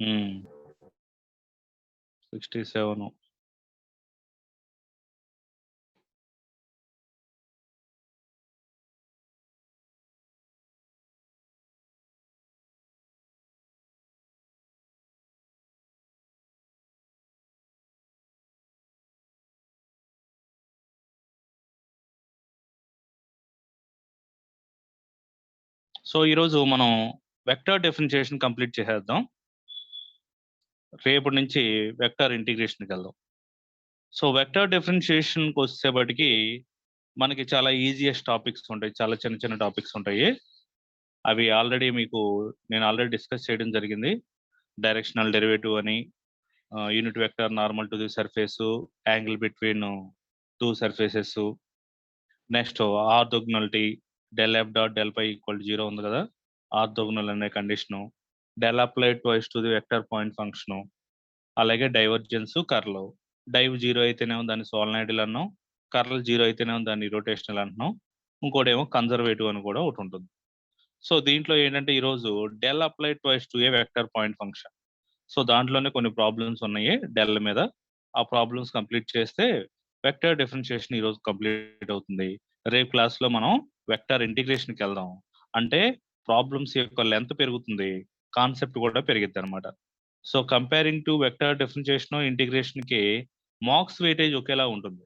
67. So ఈరోజు మనం vector differentiation complete చేసేద్దాం. రేపటి నుంచి వెక్టర్ ఇంటిగ్రేషన్కి వెళ్దాం. సో వెక్టర్ డిఫరెన్షియేషన్కి వచ్చేపటికి మనకి చాలా ఈజియెస్ట్ టాపిక్స్ ఉంటాయి, చాలా చిన్న చిన్న టాపిక్స్ ఉంటాయి. అవి ఆల్రెడీ మీకు నేను ఆల్రెడీ డిస్కస్ చేయడం జరిగింది. డైరెక్షనల్ డెరివేటివ్ అని, unit vector normal to the surface, angle between two surfaces, next orthogonality, del F dot del phi equal 0 ఉంది కదా, ఆర్థోగోనల్ అనే condition, del applied twice to the vector point function, అలాగే divergence, curl. Div 0 అయితేనేమో దాన్ని సోలనాయిడల్ అన్నాం, curl 0 అయితేనేమో దాన్ని rotational అంటున్నాం, ఇంకోటేమో కన్జర్వేటివ్ అని కూడా ఒకటి ఉంటుంది. సో దీంట్లో ఏంటంటే ఈరోజు del applied twice to a vector point function. So దాంట్లోనే కొన్ని ప్రాబ్లమ్స్ ఉన్నాయి డెల్ మీద. ఆ ప్రాబ్లమ్స్ కంప్లీట్ చేస్తే వెక్టర్ డిఫరెన్షియేషన్ ఈరోజు కంప్లీట్ అవుతుంది. రేపు క్లాస్లో మనం వెక్టర్ ఇంటిగ్రేషన్కి వెళ్దాం. అంటే ప్రాబ్లమ్స్ యొక్క లెంత్ పెరుగుతుంది, కాన్సెప్ట్ కూడా పెరిగిద్ది అనమాట. So comparing to vector differentiation ఇంటిగ్రేషన్కి మార్క్స్ వెయిటేజ్ ఒకేలా ఉంటుంది.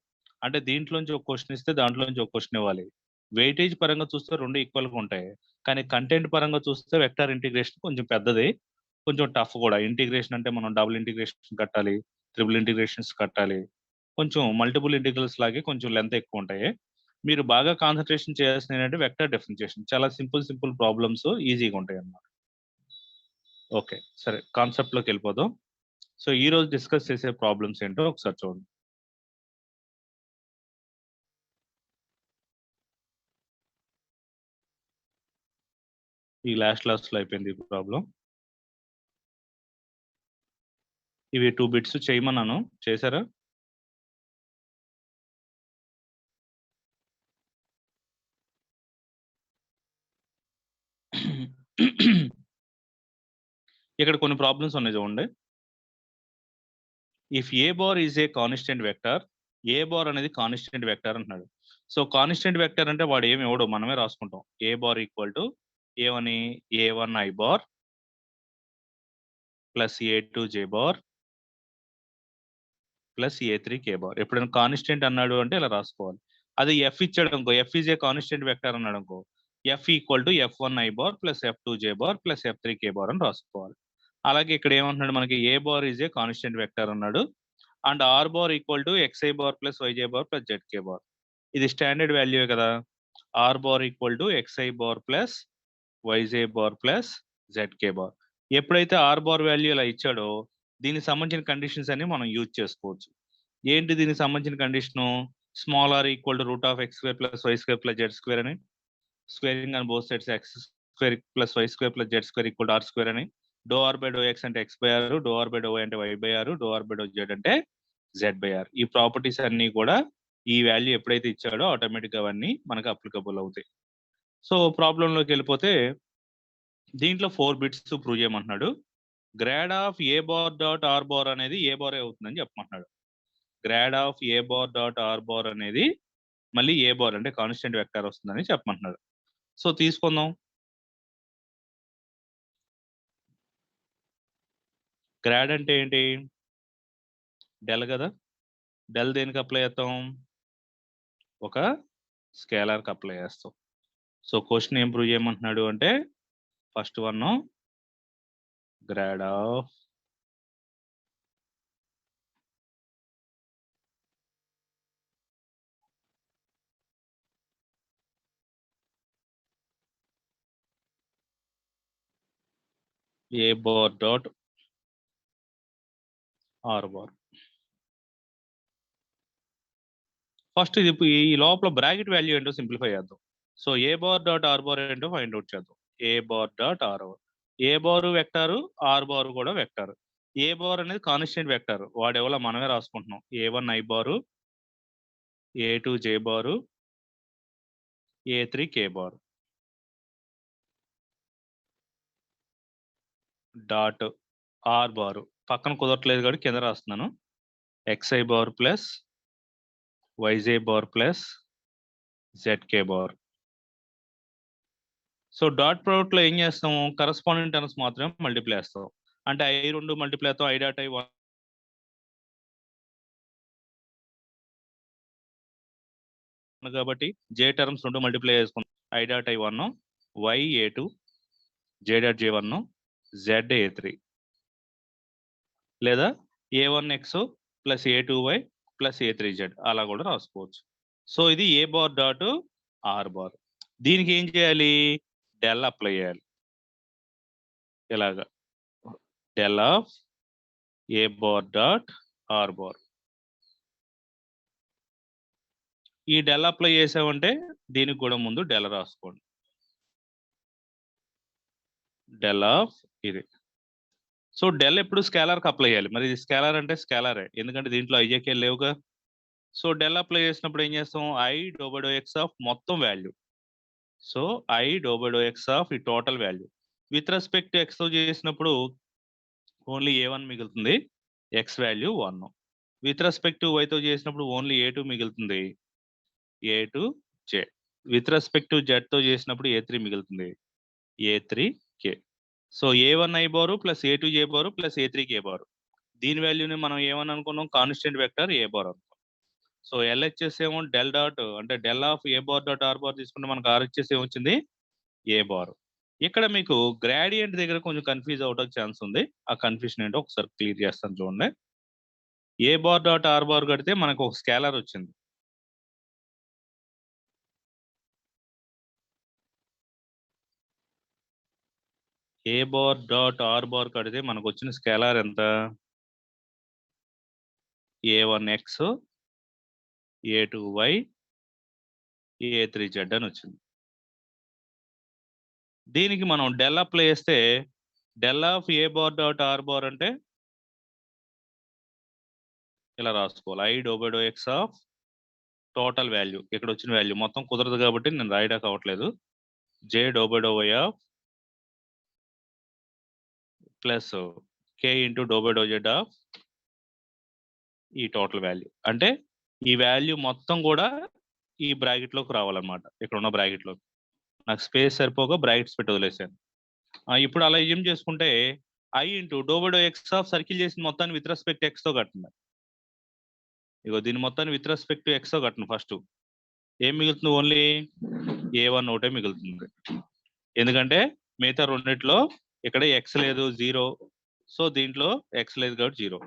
అంటే దీంట్లోంచి ఒక క్వశ్చన్ ఇస్తే దాంట్లోంచి ఒక క్వశ్చన్ ఇవ్వాలి. వెయిటేజ్ పరంగా చూస్తే రెండు ఈక్వల్గా ఉంటాయి, కానీ కంటెంట్ పరంగా చూస్తే వెక్టర్ ఇంటిగ్రేషన్ కొంచెం పెద్దది, కొంచెం టఫ్ కూడా. ఇంటిగ్రేషన్ అంటే మనం డబుల్ ఇంటిగ్రేషన్ కట్టాలి, ట్రిపుల్ ఇంటిగ్రేషన్స్ కట్టాలి, కొంచెం మల్టిపుల్ ఇంటిగ్రల్స్ లాగే కొంచెం లెంత్ ఎక్కువ ఉంటాయి. మీరు బాగా కాన్సన్ట్రేషన్ చేయాల్సింది ఏంటంటే వెక్టర్ డిఫరెన్షియేషన్. చాలా సింపుల్ ప్రాబ్లమ్స్ ఈజీగా ఉంటాయి అన్నమాట. ఓకే, సరే కాన్సెప్ట్లోకి వెళ్ళిపోదాం. సో ఈ రోజు డిస్కస్ చేసే ప్రాబ్లమ్స్ ఏంటో ఒకసారి చూడండి. ఈ లాస్ట్ క్లాస్లో అయిపోయింది ఈ ప్రాబ్లం. ఇవి 2 బిట్స్ చేయమన్నాను, చేశారా? ఇక్కడ కొన్ని ప్రాబ్లమ్స్ ఉన్నాయి చూడండి. If A bar is a constant vector, A bar అనేది కాన్స్టెంట్ వెక్టర్ అంటున్నాడు. సో కాన్స్టెంట్ వెక్టర్ అంటే వాడు ఏమి ఇవ్వడు, మనమే రాసుకుంటాం. ఏ బార్ ఈక్వల్ టు ఏమని, A1 I bar plus A2 J bar plus A3 K bar. ఎప్పుడైనా కాన్స్టెంట్ అన్నాడు అంటే ఇలా రాసుకోవాలి. అది ఎఫ్ ఇచ్చాడు అనుకో, F is a constant vector అన్నాడు అనుకో, F equal to F1 I bar plus F2 J bar plus F3 K bar అని రాసుకోవాలి. అలాగే ఇక్కడ ఏమంటున్నాడు మనకి, A bar is a constant vector అన్నాడు, and R bar equal to XI bar plus YJ bar plus ZK bar. ఇది standard value కదా. R bar equal to XI bar plus YJ bar plus ZK bar. ఎప్పుడైతే R bar value ఇలా ఇచ్చాడో దీనికి సంబంధించిన conditions అన్ని మనం use చేసుకోవచ్చు. ఏంటి దీనికి సంబంధించిన condition, small R equal to root of X square plus Y square plus Z square అని, squaring on both sides X square plus Y square plus Z square equal to R square అని, doe are by do X అంటే X by R, do are by doe Y అంటే Y by R, do are by doe Z అంటే Z by R. ఈ properties అన్ని కూడా ఈ value ఎప్పుడైతే ఇచ్చాడో ఆటోమేటిక్గా అవన్నీ మనకు అప్లికబుల్ అవుతాయి. సో ప్రాబ్లంలోకి వెళ్ళిపోతే దీంట్లో 4 బిట్స్ ప్రూవ్ చేయమంటున్నాడు. Grad of A bar dot R bar అనేది ఏ బార్ అవుతుందని చెప్పమంటున్నాడు. Grad of A bar dot R bar అనేది మళ్ళీ ఏ బార్ అంటే కాన్స్టెంట్ వెక్టర్ వస్తుందని చెప్పమంటున్నాడు. సో తీసుకుందాం. గ్రాడ్ అంటే ఏంటి, డెల్ కదా. డెల్ దేనికి అప్లై చేస్తాం, ఒక స్కేలార్కి అప్లై చేస్తాం. సో క్వశ్చన్ ఏం ప్రూవ్ చేయమంటున్నాడు అంటే, first one grad of A bar dot R bar. First ఇది ఈ లోపల బ్రాకెట్ వాల్యూ ఏంటో సింప్లిఫై చేద్దాం. So A bar dot R bar find ఫైండ్ అవుట్ చేద్దాం. A bar dot R bar, A bar vector, R bar కూడా వెక్టారు. ఏ బార్ అనేది కాన్స్టెంట్ వెక్టర్, వాడెవలో మనమే రాసుకుంటున్నాం. A1 I bar, A2 J bar, A3 K bar dot R bar పక్కన కుదరట్లేదు కాబట్టి కింద రాస్తున్నాను. xi bar plus yj bar plus zk bar. So dot product లో ఏం చేస్తాము, కరస్పాండింగ్ టర్మ్స్ మాత్రమే మల్టిప్లై చేస్తాం. అంటే i2 మల్టిప్లై అవుతాం, i డాట్ i 1 కాబట్టి j టర్మ్స్ 2 మల్టిప్లై చేసుకుంటాం. i dot i 1 y a2 j dot j 1 z a3 లేదా a1x plus a2y plus a3z అలా కూడా రాసుకోవచ్చు. సో ఇది A bar dot R bar. దీనికి ఏం చేయాలి, డెల్ అప్లై చేయాలి. ఇలాగా del of A bar dot R bar. ఈ డెల్ అప్లై చేసామంటే దీనికి కూడా ముందు డెల్ రాసుకోండి. డెల్ ఆఫ్ ఇది. సో డెల్ ఎప్పుడు స్కేలార్కి అప్లై చేయాలి. మరి ఇది స్కేలార్ అంటే స్కేలారే, ఎందుకంటే దీంట్లో ఐజేకే లేవుగా. సో డెల్ అప్లై చేసినప్పుడు ఏం చేస్తాం, ఐ డోబడో ఎక్స్ ఆఫ్ మొత్తం value. So I డోబడో X of ఈ total value with respect X తో చేసినప్పుడు ఓన్లీ ఏ1 మిగులుతుంది, ఎక్స్ వాల్యూ 1. విత్ రెస్పెక్ట్ వైతో చేసినప్పుడు ఓన్లీ ఏ2 మిగులుతుంది, A two J. With respect Z తో చేసినప్పుడు ఏ3 మిగులుతుంది, ఏ3 K. So A one I bar plus A two J bar plus ఏ3 కే బారు. దీని వాల్యూని మనం ఏమని అనుకున్నాం, కాన్స్టెంట్ వెక్టర్ ఏ బార్ అనుకున్నాం. సో ఎల్హెచ్ఎస్ ఏమో డెల్ డాట్ అంటే del of A bar dot R bar తీసుకుంటే మనకు ఆర్హెచ్ఎస్ ఏమొచ్చింది, ఏ బార్. ఇక్కడ మీకు గ్రాడియంట్ దగ్గర కొంచెం కన్ఫ్యూజ్ అవడానికి ఛాన్స్ ఉంది. ఆ కన్ఫ్యూజన్ ఏంటో ఒకసారి క్లియర్ చేస్తాను చూడండి. ఏ బార్ డాట్ ఆర్ బార్ కడితే మనకు ఒక స్కేలర్ వచ్చింది. ఏ బార్ డాట్ ఆర్ బార్ కడితే మనకు వచ్చిన స్కేలార్ ఎంత, a1x a2y a3z అని వచ్చింది. దీనికి మనం డెల్ అప్లై చేస్తే del of A bar dot R bar అంటే ఇలా రాసుకోవాలి, I డోబడో X of total value. ఇక్కడ వచ్చిన వాల్యూ మొత్తం కుదరదు కాబట్టి నేను రాయడానికి అవ్వట్లేదు. J doe by doe Y of plus K into doe by doe Z of ఈ టోటల్ వాల్యూ. అంటే ఈ వాల్యూ మొత్తం కూడా ఈ బ్రాకెట్ లోకి రావాలన్నమాట. ఇక్కడ ఉన్న బ్రాకెట్ లో నాకు స్పేస్ సరిపోక బ్రాకెట్స్ పెట్టి వదిలేసాను. ఇప్పుడు అలా ఏం చేసుకుంటే I into doe by doe X of circle చేసిన మొత్తాన్ని విత్ రెస్పెక్ట్ ఎక్స్ తో కట్టండి. ఇగో దీని మొత్తాన్ని విత్ రెస్పెక్ట్ ఎక్స్ తో కట్టండి. ఫస్ట్ ఏం మిగులుతుంది, ఓన్లీ ఏ1 ఒకటే మిగులుతుంది. ఎందుకంటే మిగతా రెండిట్లో ఇక్కడ ఎక్స్ లేదు, 0. సో దీంట్లో ఎక్స్ లేదు కాబట్టి 0.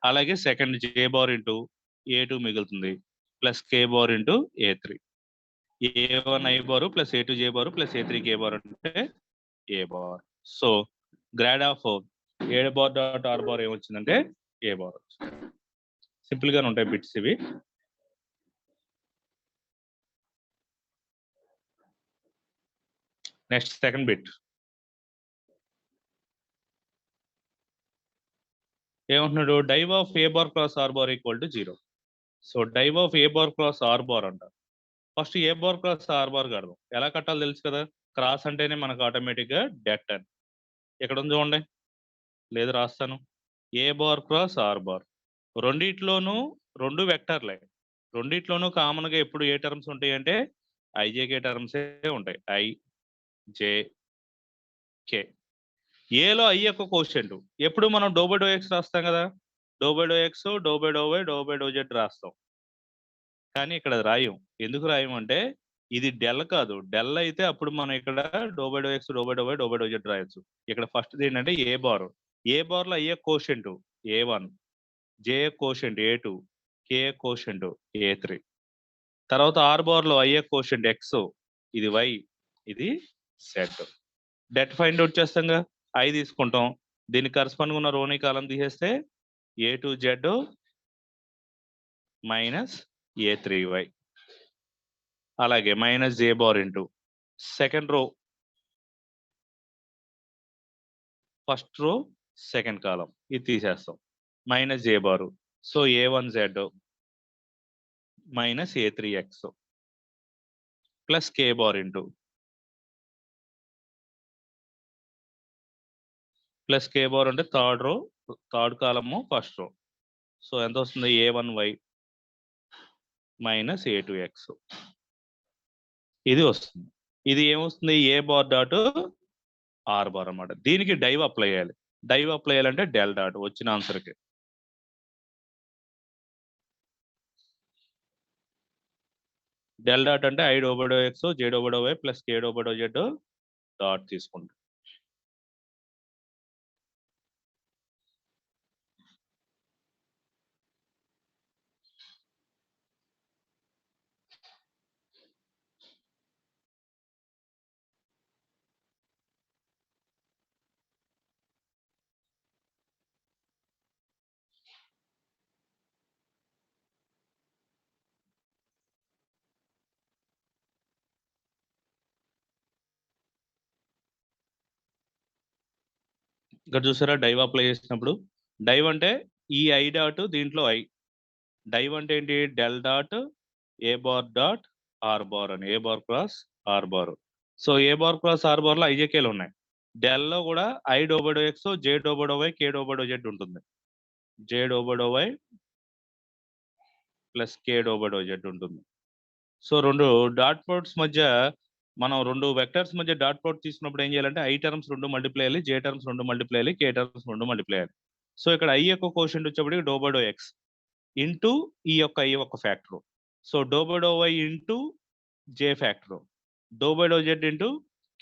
అలాగే సెకండ్ జే బార్ ఇంటూ ఏ2 మిగులుతుంది plus K bar into ఏ3. ఏ1 I bar plus A two J bar plus ఏ3 కే బార్ అంటే A bar. So grad of A bar dot R bar ఏమొచ్చిందంటే A bar వచ్చింది. సింపుల్ గానే ఉంటాయి బిట్స్ ఇవి. నెక్స్ట్ సెకండ్ బిట్ ఏమంటున్నాడు, dive of A bar cross R bar equal to 0. So dive of A bar cross R bar అంటారు. First A bar cross R bar కడదాం. ఎలా కట్టాలో తెలుసు కదా, క్రాస్ అంటేనే మనకు ఆటోమేటిక్ గా డెట్ అని. ఎక్కడ ఉంది చూడండి, లేదు రాస్తాను. ఏ బార్ క్రాస్ ఆర్ బార్ రెండిట్లోనూ 2 వెక్టర్లే. రెండిట్లోనూ కామన్ గా ఎప్పుడు ఏ టర్మ్స్ ఉంటాయి అంటే ఐజేకే టర్మ్సే ఉంటాయి, ఐ జే కే. ఏలో ఐ యొక్క కోషెంట్ ఎప్పుడు మనం డోబడో ఎక్స్ రాస్తాం కదా, డోబడో ఎక్స్ డోబడో వై డోబడో జెడ్ రాస్తాం. కానీ ఇక్కడ రాయం. ఎందుకు రాయం అంటే ఇది డెల్ కాదు. డెల్ అయితే అప్పుడు మనం ఇక్కడ డోబడో ఎక్స్ డోబడో వై డోబడో జెడ్ రాయొచ్చు. ఇక్కడ ఫస్ట్ ఏంటంటే ఏ బార్. ఏ బార్ లో అయ్యే quotient A one, J quotient A two, K quotient ఏ3. తర్వాత ఆర్ బార్ లో అయ్యే కోషెంట్ ఎక్స్, ఇది వై, ఇది సెట్. డెట్ ఫైండ్ అవుట్ చేస్తాంగా, ఐ తీసుకుంటాం. దీనికి కరస్పాండింగ్ ఉన్న రోని కాలం తీసేస్తే a2z మైనస్ a3y. అలాగే minus J bar into second row, first row second column ఇది తీసేస్తాం, minus J bar. So a1z minus a3x plus K bar into plus K bar అంటే third row, third column, first row. So ఎంత వస్తుంది? A1y minus A2x ఇది వస్తుంది. ఇది ఏమొస్తుంది? A bar dot R bar అనమాట. దీనికి డైవ్ అప్లై చేయాలి. డైవ్ అప్లై చేయాలంటే డెల్ డాట్ వచ్చిన ఆన్సర్కి. డెల్ డాట్ అంటే I డోబడో X J doe by doe Y plus K doe by doe Z dot తీసుకుంటాం. ఇక్కడ చూసారా డైవ్ అప్లై చేసినప్పుడు? డైవ్ అంటే ఈ ఐ డాట్ దీంట్లో ఐ. డైవ్ అంటే ఏంటి? Del dot A bar dot R bar అని, A bar cross R bar. So A bar cross R bar లో ఐజేకేలు ఉన్నాయి. డెల్ లో కూడా I డోబడో X J doe by doe Y K doe by doe Z ఉంటుంది. J doe by doe Y plus K doe by doe Z ఉంటుంది. So రెండు dot products మధ్య మనం రెండు వెక్టర్స్ మధ్య డాట్ ప్రోడక్ట్ తీసుకున్నప్పుడు ఏం చేయాలంటే ఐ టర్మ్స్ రెండు మల్టిప్లై అయ్యాలి, జే టర్మ్స్ రెండు మల్టిప్లై అయ్యాలి, కే టర్మ్స్ రెండు మల్టిప్లై అయ్యాలి. సో ఇక్కడ ఐ యొక్క కోషెంట్ వచ్చేప్పటికి డోబడో ఎక్స్ ఇంటూ ఈ యొక్క ఐ యొక్క factor. So doe by doe Y into J factor, doe by doe Z into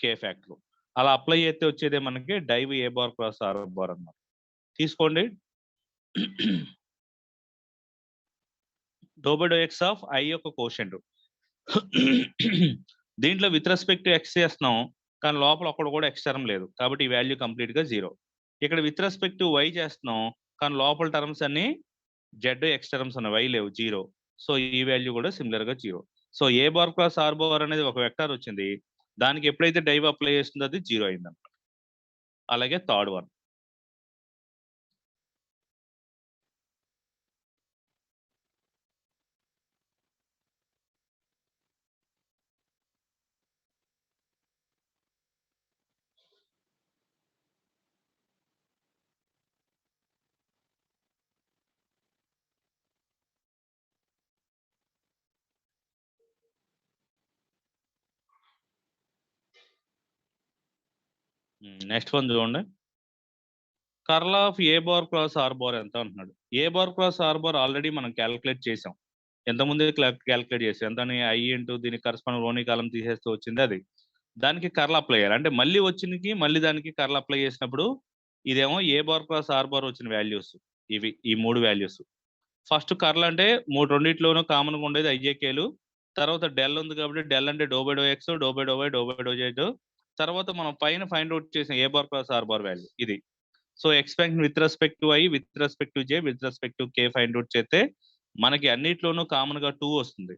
K factor. అలా అప్లై చేస్తే వచ్చేదే మనకి div A bar cross R bar అన్నమాట. తీసుకోండి. డోబడో ఎక్స్ ఆఫ్ ఐ యొక్క కోషెంట్. దీంట్లో విత్ రెస్పెక్ట్ ఎక్స్ చేస్తున్నాం, కానీ లోపల ఒక్కడ కూడా ఎక్స్ టర్మ్ లేదు, కాబట్టి ఈ వాల్యూ కంప్లీట్ గా 0. ఇక్కడ విత్ రెస్పెక్ట్ వై చేస్తున్నాం, కానీ లోపల టర్మ్స్ అన్ని జెడ్ ఎక్స్ టర్మ్స్ ఉన్నాయి, వై లేవు, 0. సో ఈ వాల్యూ కూడా సిమిలర్ గా 0. So A bar cross R bar అనేది ఒక వెక్టర్ వచ్చింది, దానికి ఎప్పుడైతే డైవ్ అప్లై చేస్తుందో అది 0 అయింది అనమాట. అలాగే థర్డ్ వన్. నెక్స్ట్ వన్ చూడండి. Curl of A bar cross R bar ఎంత అంటున్నాడు. A bar cross R bar already మనం క్యాలిక్యులేట్ చేసాం. ఎంతమంది క్యాలిక్యులేట్ చేసాం? ఎంతని ఐ ఇంటూ దీనికి కరస్పాండింగ్ రోని కాలం తీసేస్తే వచ్చింది అది. దానికి కర్ల్ అప్లై చేయాలి. అంటే మళ్ళీ వచ్చినకి మళ్ళీ దానికి కర్ల్ అప్లై చేసినప్పుడు ఇదేమో ఏ బార్ క్రాస్ ఆర్ బార్ వచ్చిన వాల్యూస్ ఇవి, ఈ 3 వాల్యూస్. ఫస్ట్ కర్ల్ అంటే రెండిట్లోనూ కామన్ గా ఉండేది ఐజేకేలు. తర్వాత డెల్ ఉంది కాబట్టి డెల్ అంటే do by do X do by do Y do by do Z. తర్వాత మనం పైన ఫైండ్ అవుట్ చేసిన A bar cross R bar value ఇది. So expansion with respect to I, with respect to J, with respect to K find out చేస్తే మనకి అన్నిట్లోనూ common గా 2 వస్తుంది.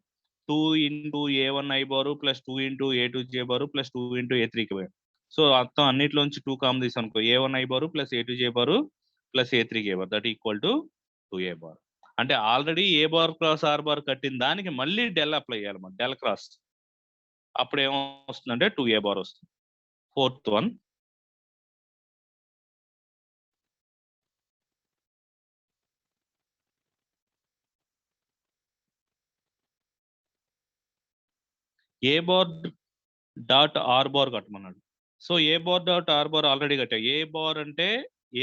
2 into A1 I bar plus 2 into A2 J bar plus 2 into A3 కి బారు. So మొత్తం అన్నిట్లోంచి 2 common తీసాం అనుకో, A1 I bar plus A2 J bar plus A3 K bar that equal to 2A bar. అంటే already A bar cross R bar కట్టిన దానికి మళ్ళీ del apply చేయాలి మనం, డెల్ క్రాస్. అప్పుడు ఏమొస్తుందంటే 2A బార్ వస్తుంది. Fourth one. A bar dot R bar కట్టమన్నాడు. So A bar dot R bar already కట్టా. ఏ బార్ అంటే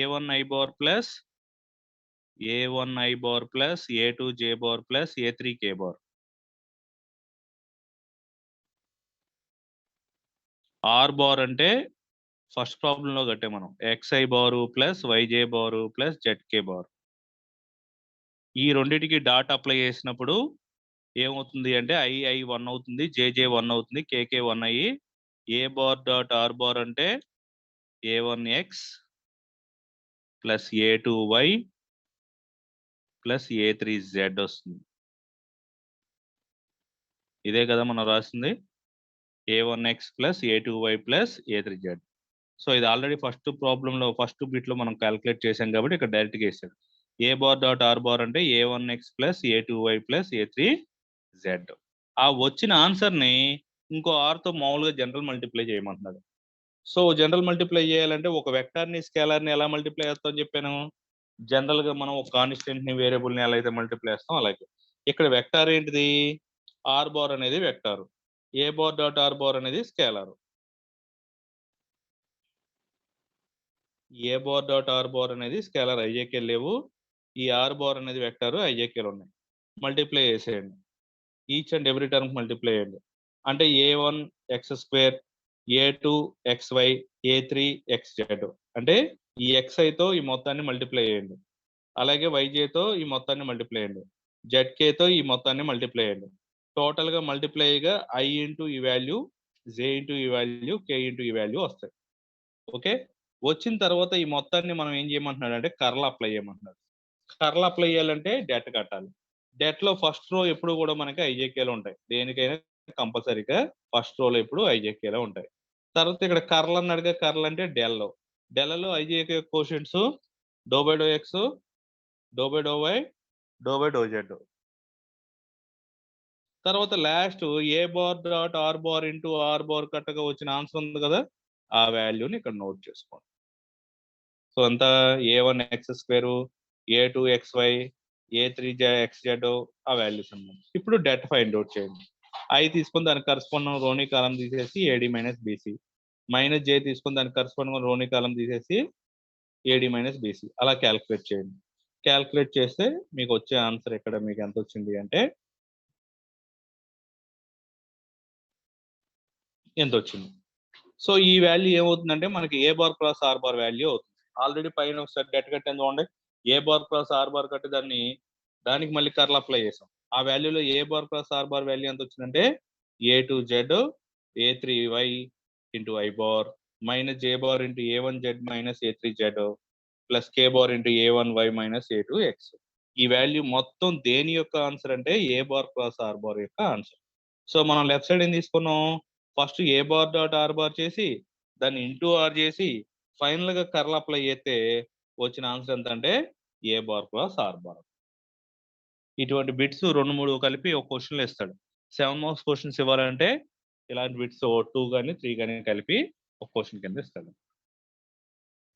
A1 I bar plus A1 I bar plus A2 J bar plus A3 K bar. R bar అంటే first problem లో కట్టే మనం XI bar plus YJ bar plus ZK bar. ఈ రెండింటికి dot apply చేసినప్పుడు ఏమవుతుంది అంటే ఐ 1 అవుతుంది, జేజే 1 అవుతుంది, కేకే 1 అయ్యి ఏ బార్ డాట్ ఆర్ బార్ అంటే A1X plus A2Y plus A3Z వస్తుంది. ఇదే కదా మనం రాసింది, A1X plus A2Y plus A3Z. So ఇది ఆల్రెడీ ఫస్ట్ ప్రాబ్లంలో ఫస్ట్ బిట్లో మనం క్యాలిక్యులేట్ చేసాం కాబట్టి ఇక్కడ డైరెక్ట్గా వేసాడు. ఏ బార్ డాట్ ఆర్ బార్ అంటే A1X plus A2Y plus A3Z. ఆ వచ్చిన ఆన్సర్ని ఇంకో ఆర్తో మామూలుగా జనరల్ మల్టిప్లై చేయమంటున్నాడు. సో జనరల్ మల్టిప్లై చేయాలంటే ఒక వెక్టార్ని స్కేలర్ని ఎలా మల్టిప్లై చేస్తామని చెప్పాను. జనరల్గా మనం ఒక కాన్స్టెంట్ని వేరియబుల్ని ఎలా అయితే మల్టిప్లై చేస్తాం అలాగే ఇక్కడ వెక్టార్ ఏంటిది, ఆర్ బార్ అనేది vector, A bar dot R bar అనేది scalar. A bar dot R bar అనేది స్కేలర్, ఐజేకే లేవు. ఈ ఆర్ బార్ అనేది వెక్టార్, ఐజేకేలు ఉన్నాయి. మల్టిప్లై చేసేయండి, each and every term multiply చేయండి. అంటే A one X square, A two X Y, ఏ3 ఎక్స్జెడ్. అంటే ఈ ఎక్స్ఐతో ఈ మొత్తాన్ని మల్టిప్లై చేయండి, అలాగే వైజేతో ఈ మొత్తాన్ని మల్టిప్లై చేయండి, జెడ్కేతో ఈ మొత్తాన్ని మల్టిప్లై చేయండి. టోటల్గా మల్టిప్లైగా ఐ ఇంటూ ఈ వాల్యూ, జే ఇంటూ ఈ వాల్యూ, కే ఇంటూ ఈ వాల్యూ వస్తాయి. ఓకే, వచ్చిన తర్వాత ఈ మొత్తాన్ని మనం ఏం చేయమంటున్నాడు అంటే కర్ల్ అప్లై చేయమంటున్నాడు. కర్ల్ అప్లై చేయాలంటే డెట్ కట్టాలి. డెట్ లో ఫస్ట్ రో ఎప్పుడు కూడా మనకి ఐజేకేలో ఉంటాయి, దేనికైనా కంపల్సరీగా ఫస్ట్ రోలో ఎప్పుడు ఐజేకేలో ఉంటాయి. తర్వాత ఇక్కడ కర్ల్ అన్నాడుగా, కర్ల్ అంటే డెల్. డెల్లో I J K quotients do by do X, do by do Y, do by do Z. తర్వాత last A bar dot R bar into R bar కట్టగా వచ్చిన ఆన్సర్ ఉంది కదా, ఆ వాల్యూని ఇక్కడ నోట్ చేసుకోండి. సో అంతా ఏ1 ఎక్స్ స్క్వేర్, ఏ2 ఎక్స్వై, ఏ3 ఎక్స్జెడ్ ఆ వాల్యూస్ అన్నమాట. ఇప్పుడు డెట్ ఫైండ్ అవుట్ చేయండి. ఐ తీసుకొని దానికి కరస్పాండింగ్ రోని కాలం తీసేసి ఏడి మైనస్ బీసీ, మైనస్ జే తీసుకొని దానికి కరస్పాండింగ్ రోని కాలం తీసేసి ఏడి మైనస్ బీసీ, అలా క్యాలిక్యులేట్ చేయండి. క్యాలిక్యులేట్ చేస్తే మీకు వచ్చే ఆన్సర్ ఇక్కడ మీకు ఎంత వచ్చింది అంటే ఎంత వచ్చింది. సో ఈ వాల్యూ ఏమవుతుందంటే మనకి A bar plus R bar value అవుతుంది. ఆల్రెడీ పైన ఒకసారి డెట్ కట్టాను చూడండి, ఏ బార్ ప్లస్ ఆర్ బార్ కట్టి దానికి మళ్ళీ కర్ల్ అప్లై చేసాం. ఆ వాల్యూలో ఏ bar plus R bar value ఎంత వచ్చిందంటే ఏ2 Z, ఏ3 why into I bar minus J bar into ఏ1 Z minus ఏ3 Z plus K bar into ఏ1 y minus ఏ2 X. ఈ వాల్యూ మొత్తం దేని యొక్క ఆన్సర్ అంటే A bar plus R bar యొక్క answer. So మనం left side ఏం తీసుకున్నాం, first A bar dot R bar చేసి దాన్ని ఇంటూ ఆర్ చేసి ఫైనల్ గా కర్ల్ అప్లై చేస్తే వచ్చిన ఆన్సర్ ఎంత అంటే A bar plus R bar. ఇటువంటి బిట్స్ 2-3 కలిపి ఒక క్వశ్చన్లో ఇస్తాడు. 7 మార్క్స్ క్వశ్చన్స్ ఇవ్వాలంటే ఇలాంటి బిట్స్ 2 కానీ 3 కానీ కలిపి ఒక క్వశ్చన్ కింద ఇస్తాడు.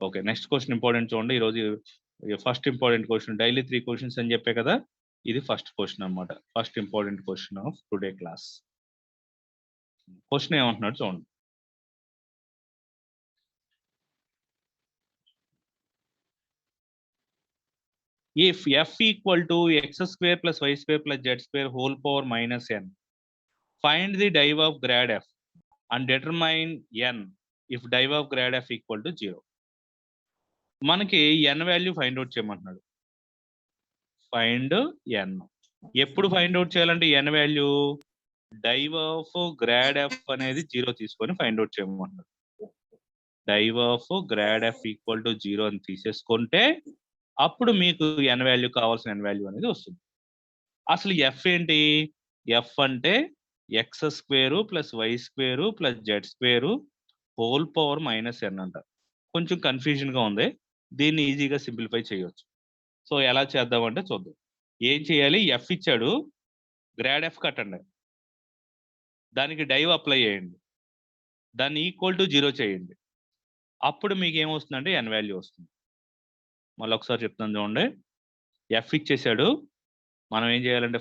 ఓకే, నెక్స్ట్ క్వశ్చన్ ఇంపార్టెంట్ చూడండి. ఈరోజు first important question, daily 3 questions అని చెప్పే కదా, ఇది ఫస్ట్ క్వశ్చన్ అన్నమాట. First important question of today class. Question ఏమంటున్నాడు చూడండి. If f equal to x square plus y square plus z square whole power minus n, find the derivative of grad f and determine n if derivative of grad f equal to 0. మనకి n value find out చేయమంటున్నాడు. Find n. ఎప్పుడు find out చేయాలంటే n value derivative of grad f అనేది 0 తీసుకొని find out చేయమంటున్నాడు. derivative of grad f equal to 0 అని తీసేసుకుంటే అప్పుడు మీకు n వాల్యూ కావాల్సిన n వాల్యూ అనేది వస్తుంది. అసలు ఎఫ్ ఏంటి, ఎఫ్ అంటే X square plus Y square plus Z square whole power minus N అంట. కొంచెం కన్ఫ్యూజన్గా ఉంది, దీన్ని ఈజీగా సింప్లిఫై చేయొచ్చు. సో ఎలా చేద్దామంటే చూద్దాం. ఏం చేయాలి, ఎఫ్ ఇచ్చాడు, గ్రాడ్ ఎఫ్ కట్టండి, దానికి డైవ్ అప్లై చేయండి, దాన్ని ఈక్వల్ టు 0 చేయండి, అప్పుడు మీకు ఏమొస్తుందంటే ఎన్ వాల్యూ వస్తుంది. మళ్ళీ ఒకసారి చెప్తాను చూడండి. ఎఫ్ ఇచ్చేసాడు, మనం ఏం చేయాలంటే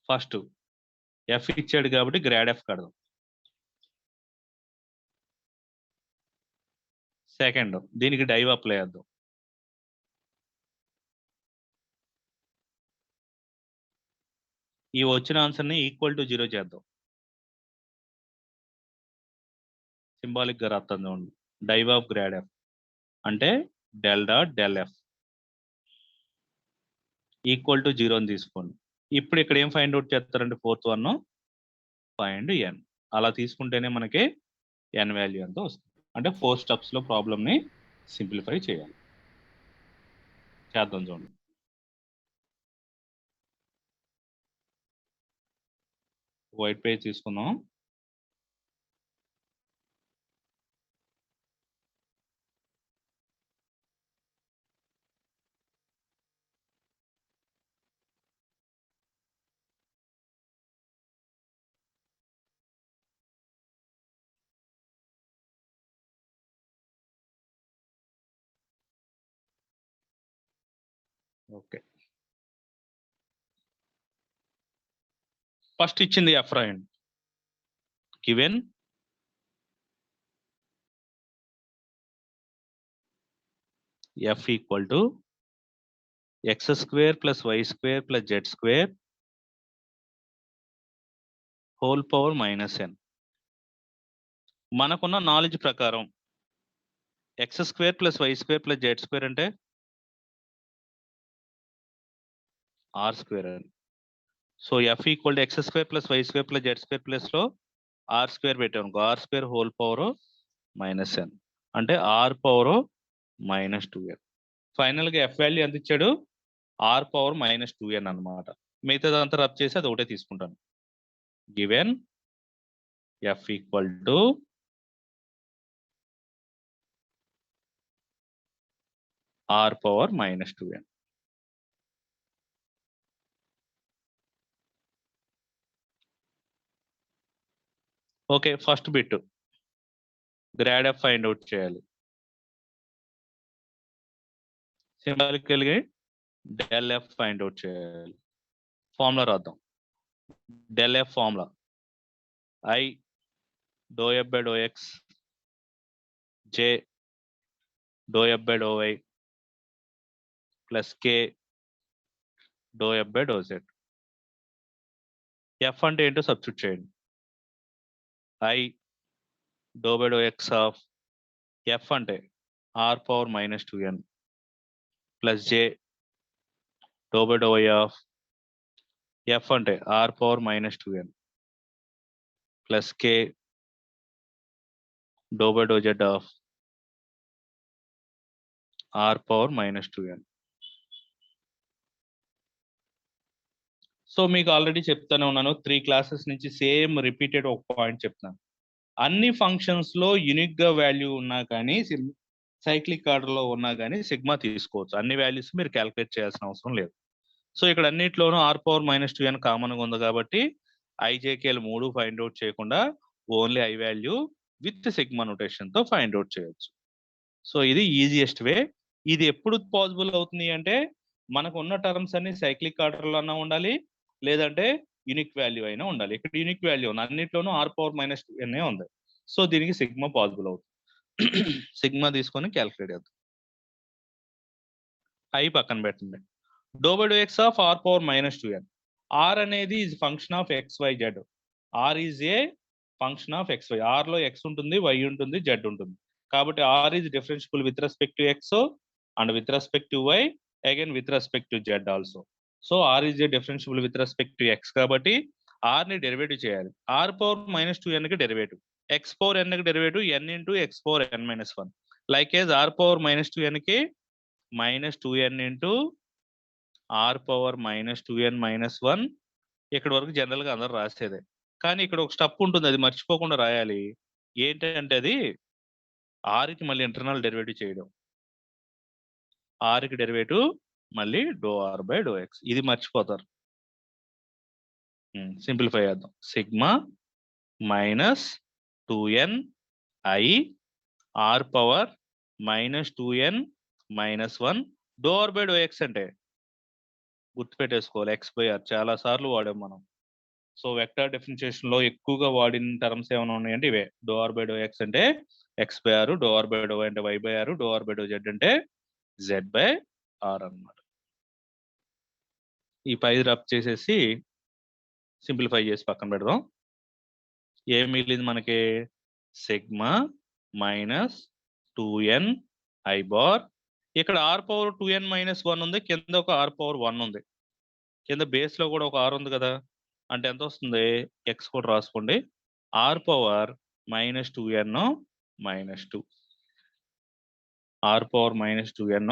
ఫస్ట్ ఎఫ్ ఇచ్చాడు కాబట్టి గ్రాడ్ ఎఫ్ కడదాం. సెకండ్ దీనికి డైవ్ అప్లై చేద్దాం. ఈ వచ్చిన ఆన్సర్ని ఈక్వల్ టు 0 చేద్దాం. సింబాలిక్ గా రాస్తాను చూడండి. డైవ్ ఆఫ్ గ్రాడ్ ఎఫ్ అంటే del dot del F equal to 0 అని తీసుకోండి. ఇప్పుడు ఇక్కడ ఏం ఫైండ్ అవుట్ చేస్తారంటే ఫోర్త్ వన్ ఫైండ్ ఎన్. అలా తీసుకుంటేనే మనకి ఎన్ వాల్యూ అంతా వస్తుంది. అంటే 4 స్టెప్స్ లో ప్రాబ్లమ్ ని సింప్లిఫై చేయాలి. చేద్దాం చూడండి. వైట్ పేజ్ తీసుకుందాం. ఓకే, ఫస్ట్ ఇచ్చింది ఎఫ్ రాయండి. Given F equal to X square plus Y square plus Z square whole power minus N. మనకున్న నాలెడ్జ్ ప్రకారం X square plus Y square plus Z square అంటే R square అని. So F equal to X square plus Y square plus Z square plus లో R square పెట్టాను, R square whole power minus N అంటే R power minus 2n. Final గా F value ఎంత ఇచ్చాడు? Are power minus 2n అనమాట. మిగతాదంతా rub చేసి అది ఒకటే తీసుకుంటాను. Given F equal to R power minus 2n. Okay, first bit grad F find out చేయాలి. సింబాలికల్ గా డెల్ ఎఫ్ ఫైండ్ అవుట్ చేయాలి. ఫార్ములా రాద్దాం. Del F formula I do F by do X J do F by do Y plus K do F by do Z. F అంటే ఏంటో substitute చేయండి. I do by do X of F అంటే R power minus 2n plus J do by do Y of F అంటే R power minus 2n plus K do by do Z of R power minus 2n. So మీకు already చెప్తానే ఉన్నాను, 3 classes నుంచి same repeated ఒక point చెప్తాను. అన్ని functions లో unique గా వాల్యూ ఉన్నా కానీ సైక్లిక్ ఆర్డర్ లో ఉన్నా కానీ సిగ్మా తీసుకోవచ్చు. అన్ని వాల్యూస్ మీరు క్యాలిక్యులేట్ చేయాల్సిన అవసరం లేదు. సో ఇక్కడ అన్నిట్లోనూ are power minus 2n common గా ఉంది కాబట్టి ఐజేకేలు 3 ఫైండ్ అవుట్ చేయకుండా only I value with sigma notation తో ఫైండ్ అవుట్ చేయొచ్చు. సో ఇది ఈజియెస్ట్ వే. ఇది ఎప్పుడు పాసిబుల్ అవుతుంది అంటే మనకు ఉన్న టర్మ్స్ అన్ని సైక్లిక్ ఆర్డర్ లో అన్నా ఉండాలి, లేదంటే యూనిక్ వాల్యూ అయినా ఉండాలి. ఇక్కడ యూనిక్ వాల్యూ ఉంది, అన్నిట్లోనూ ఆర్ పవర్ మైనస్ 2n ఉంది. సో దీనికి సిగ్మా పాసిబుల్ అవుతుంది. సిగ్మా తీసుకొని క్యాలిక్యులేట్ చేద్దాం. ఐ పక్కన పెట్టండి. Do by do X of R power minus 2n. R అనేది is function of X Y Z. R is a function of X Y. R లో ఎక్స్ ఉంటుంది, వై ఉంటుంది, Z ఉంటుంది. కాబట్టి R is differentiable with respect to X and with respect to Y again with respect to Z also. So R is a differentiable with respect to X కాబట్టి R ని derivative చేయాలి. R power minus 2n కి derivative, X power n కి derivative n into X power n minus 1. Like as R power minus 2n కి minus 2n into are power minus 2n minus 1. ఇక్కడ వరకు general గా అందరు రాసేదే, కానీ ఇక్కడ ఒక స్టెప్ ఉంటుంది, అది మర్చిపోకుండా రాయాలి. ఏంటంటే అది ఆర్కి మళ్ళీ ఇంటర్నల్ డెరివేటివ్ చేయడం. ఆర్కి డెరివేటివ్ మళ్ళీ doe are by do X, ఇది మర్చిపోతారు. సింప్లిఫై చేద్దాం. Sigma minus 2n I R power minus 2n minus 1 do are by do X అంటే గుర్తుపెట్టేసుకోవాలి, ఎక్స్ బై ఆర్ చాలా సార్లు వాడాం మనం. సో వెక్టర్ డిఫరెన్షియేషన్ లో ఎక్కువగా వాడిన టర్మ్స్ ఏమైనా ఉన్నాయంటే ఇవే. Do are by do X అంటే X by R, do are by do Y అంటే Y by R, do are by do Z అంటే జెడ్ బై ఆర్ అన్నమాట. ఈ పై రబ్ చేసేసి సింప్లిఫై చేసి పక్కన పెడదాం. ఏం మిగిలింది మనకి? Sigma minus 2n I bar. ఇక్కడ ఆర్ పవర్ 2n మైనస్ 1 ఉంది, కింద ఒక ఆర్ పవర్ 1 ఉంది, కింద బేస్ లో కూడా ఒక ఆర్ ఉంది కదా, అంటే ఎంత వస్తుంది? ఎక్స్ కూడా రాసుకోండి. R power minus 2n minus 2, R power minus 2n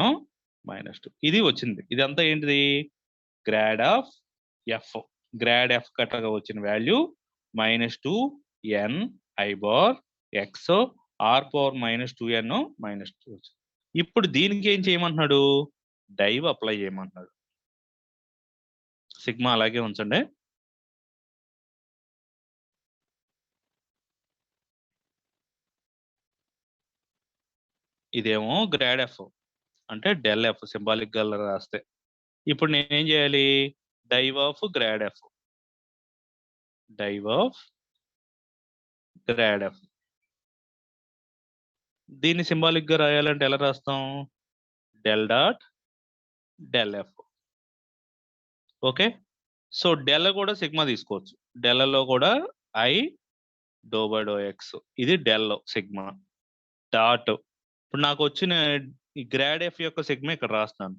minus 2 ఇది వచ్చింది. ఇదంతా ఏంటిది? Grad of F. Grad F కట్టగా వచ్చిన value minus 2n I bar X R power minus 2n minus 2. ఇప్పుడు దీనికి ఏం చేయమంటున్నాడు? డైవ్ అప్లై చేయమంటున్నాడు. సిగ్మా అలాగే ఉంచండి. ఇదేమో గ్రాడ్ ఎఫ్ అంటే డెల్ ఎఫ్ సింబాలిక్ గా రాస్తే, ఇప్పుడు నేనేం చేయాలి? Div of grad F. Div of grad F. దీన్ని సింబాలిక్ గా రాయాలంటే ఎలా రాస్తాం? Del dot del F. Okay. So del కూడా సిగ్మా తీసుకోవచ్చు. డెల్లో కూడా I do by do X. ఇది డెల్ సిగ్మా డాట్. ఇప్పుడు నాకు వచ్చిన ఈ గ్రాడ్ ఎఫ్ యొక్క సిగ్మా ఇక్కడ రాస్తున్నాను.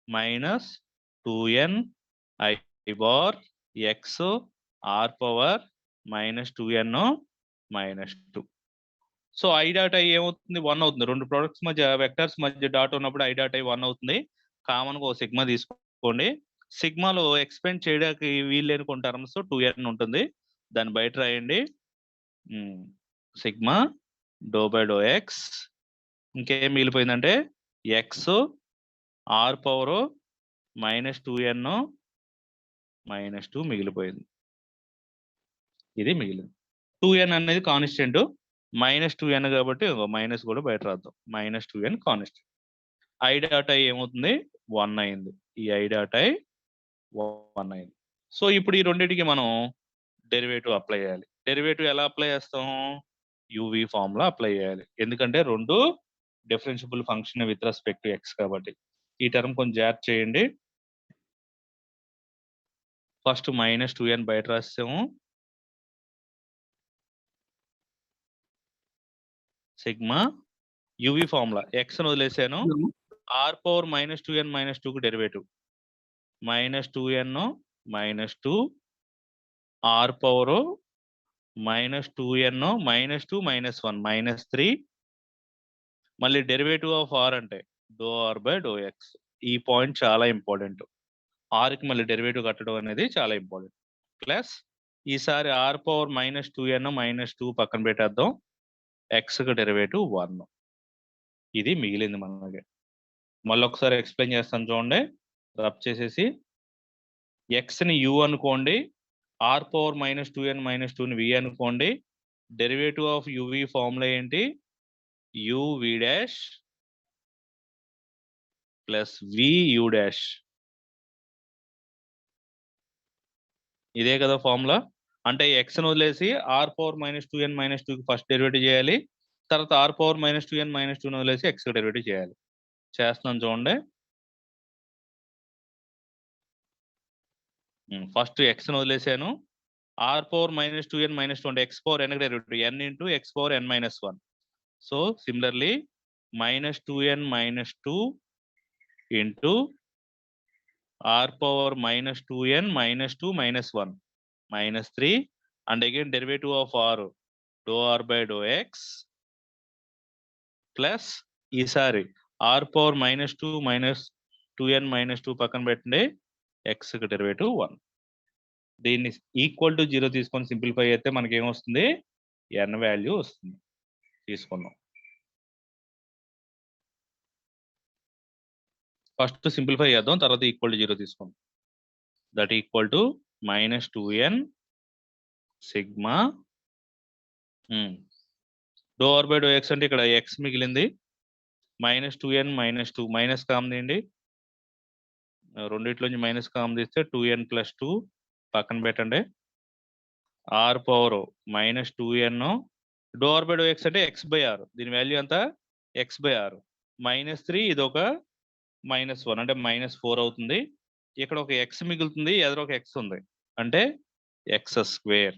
Minus 2n I bar X R power minus 2n minus 2. So I dot I ఏమవుతుంది? 1 అవుతుంది. రెండు ప్రొడక్ట్స్ మధ్య వెక్టర్స్ మధ్య డాట్ ఉన్నప్పుడు ఐ డాట్ ఐ 1 అవుతుంది. కామన్గా ఒక సిగ్మా తీసుకోండి. సిగ్మాలో ఎక్స్పెండ్ చేయడానికి వీల్లేని కొన్ని టర్మ్స్ 2n ఉంటుంది. దాన్ని బయట రాయండి. Sigma do by do X. ఇంకేం మిగిలిపోయిందంటే X R power minus 2n minus 2 మిగిలిపోయింది. ఇది మిగిలింది. 2n అనేది కాన్స్టెంట్. మైనస్ 2n కాబట్టి మైనస్ కూడా బయట రాద్దాం. Minus 2n constant. I dot I ఏమవుతుంది? 1 అయింది. ఈ ఐ డాట్ ఐ 1 అయింది. సో ఇప్పుడు ఈ రెండింటికి మనం డెరివేటివ్ అప్లై చేయాలి. డెరివేటివ్ ఎలా అప్లై చేస్తాం? యూవి ఫార్ములా అప్లై చేయాలి. ఎందుకంటే రెండు differentiable function with respect to X కాబట్టి. ఈ టర్మ్ కొంచెం జాగ్రత్త చేయండి. ఫస్ట్ మైనస్ 2n బయట రాస్తాము. సిగ్మా యూవి ఫార్ములా ఎక్స్ వదిలేసాను. R power minus 2n minus 2కి derivative minus 2n minus 2 R power minus 2n minus 2 minus 1 minus 3. మళ్ళీ డెరివేటివ్ ఆఫ్ ఆర్ అంటే do are by do X. ఈ point చాలా important. ఆర్కి మళ్ళీ డెరివేటివ్ కట్టడం అనేది చాలా ఇంపార్టెంట్. ప్లస్ ఈసారి R power minus 2n minus 2 పక్కన పెట్టేద్దాం. ఎక్స్కి డెరివేటివ్ 1. ఇది మిగిలింది మనకి. మళ్ళీ ఒకసారి ఎక్స్ప్లెయిన్ చేస్తాను చూడండి. రబ్ చేసేసి ఎక్స్ని యూ అనుకోండి. R power minus 2n minus 2ని వి అనుకోండి. డెరివేటివ్ ఆఫ్ యువి ఫార్ములా ఏంటి? U v dash plus v u dash. ఇదే కదా ఫార్ములా. అంటే ఎక్స్ని వదిలేసి r power minus 2n minus 2కి ఫస్ట్ డెరివేటివ్ చేయాలి. తర్వాత are power minus 2n minus 2ని వదిలేసి ఎక్స్కి డెరివేటివ్ చేయాలి. చేస్తున్నాను చూడండి. ఫస్ట్ ఎక్స్ని వదిలేసాను. R power minus 2n minus 2 అంటే X power n derivative n into X power n minus 1. So similarly minus 2n minus 2 into are power minus 2n minus 2 minus 1 minus 3 and again derivative of R do are by do X plus ఈసారి R power minus 2 minus 2n minus 2 పక్కన పెట్టండి. ఎక్స్కి derivative 1. దీన్ని equal to 0 తీసుకొని simplify అయితే మనకి ఏమొస్తుంది? n value వస్తుంది. తీసుకున్నాం. ఫస్ట్ సింప్లిఫై చేద్దాం, తర్వాత ఈక్వల్ టు 0 తీసుకుందాం. That equal to minus 2n sigma do are by do X అంటే ఇక్కడ ఎక్స్ మిగిలింది. Minus 2n minus 2 minus com తీయండి. రెండిట్లోంచి మైనస్ కామ్ తీస్తే 2n ప్లస్ 2 పక్కన పెట్టండి. R power minus 2n do are by do X అంటే X by r. దీని value ఎంత? X by r. మైనస్ 3 ఇది ఒక మైనస్ 1 అంటే మైనస్ 4 అవుతుంది. ఇక్కడ ఒక ఎక్స్ మిగులుతుంది, ఎదురు ఒక ఎక్స్ ఉంది అంటే ఎక్స్ స్క్వేర్.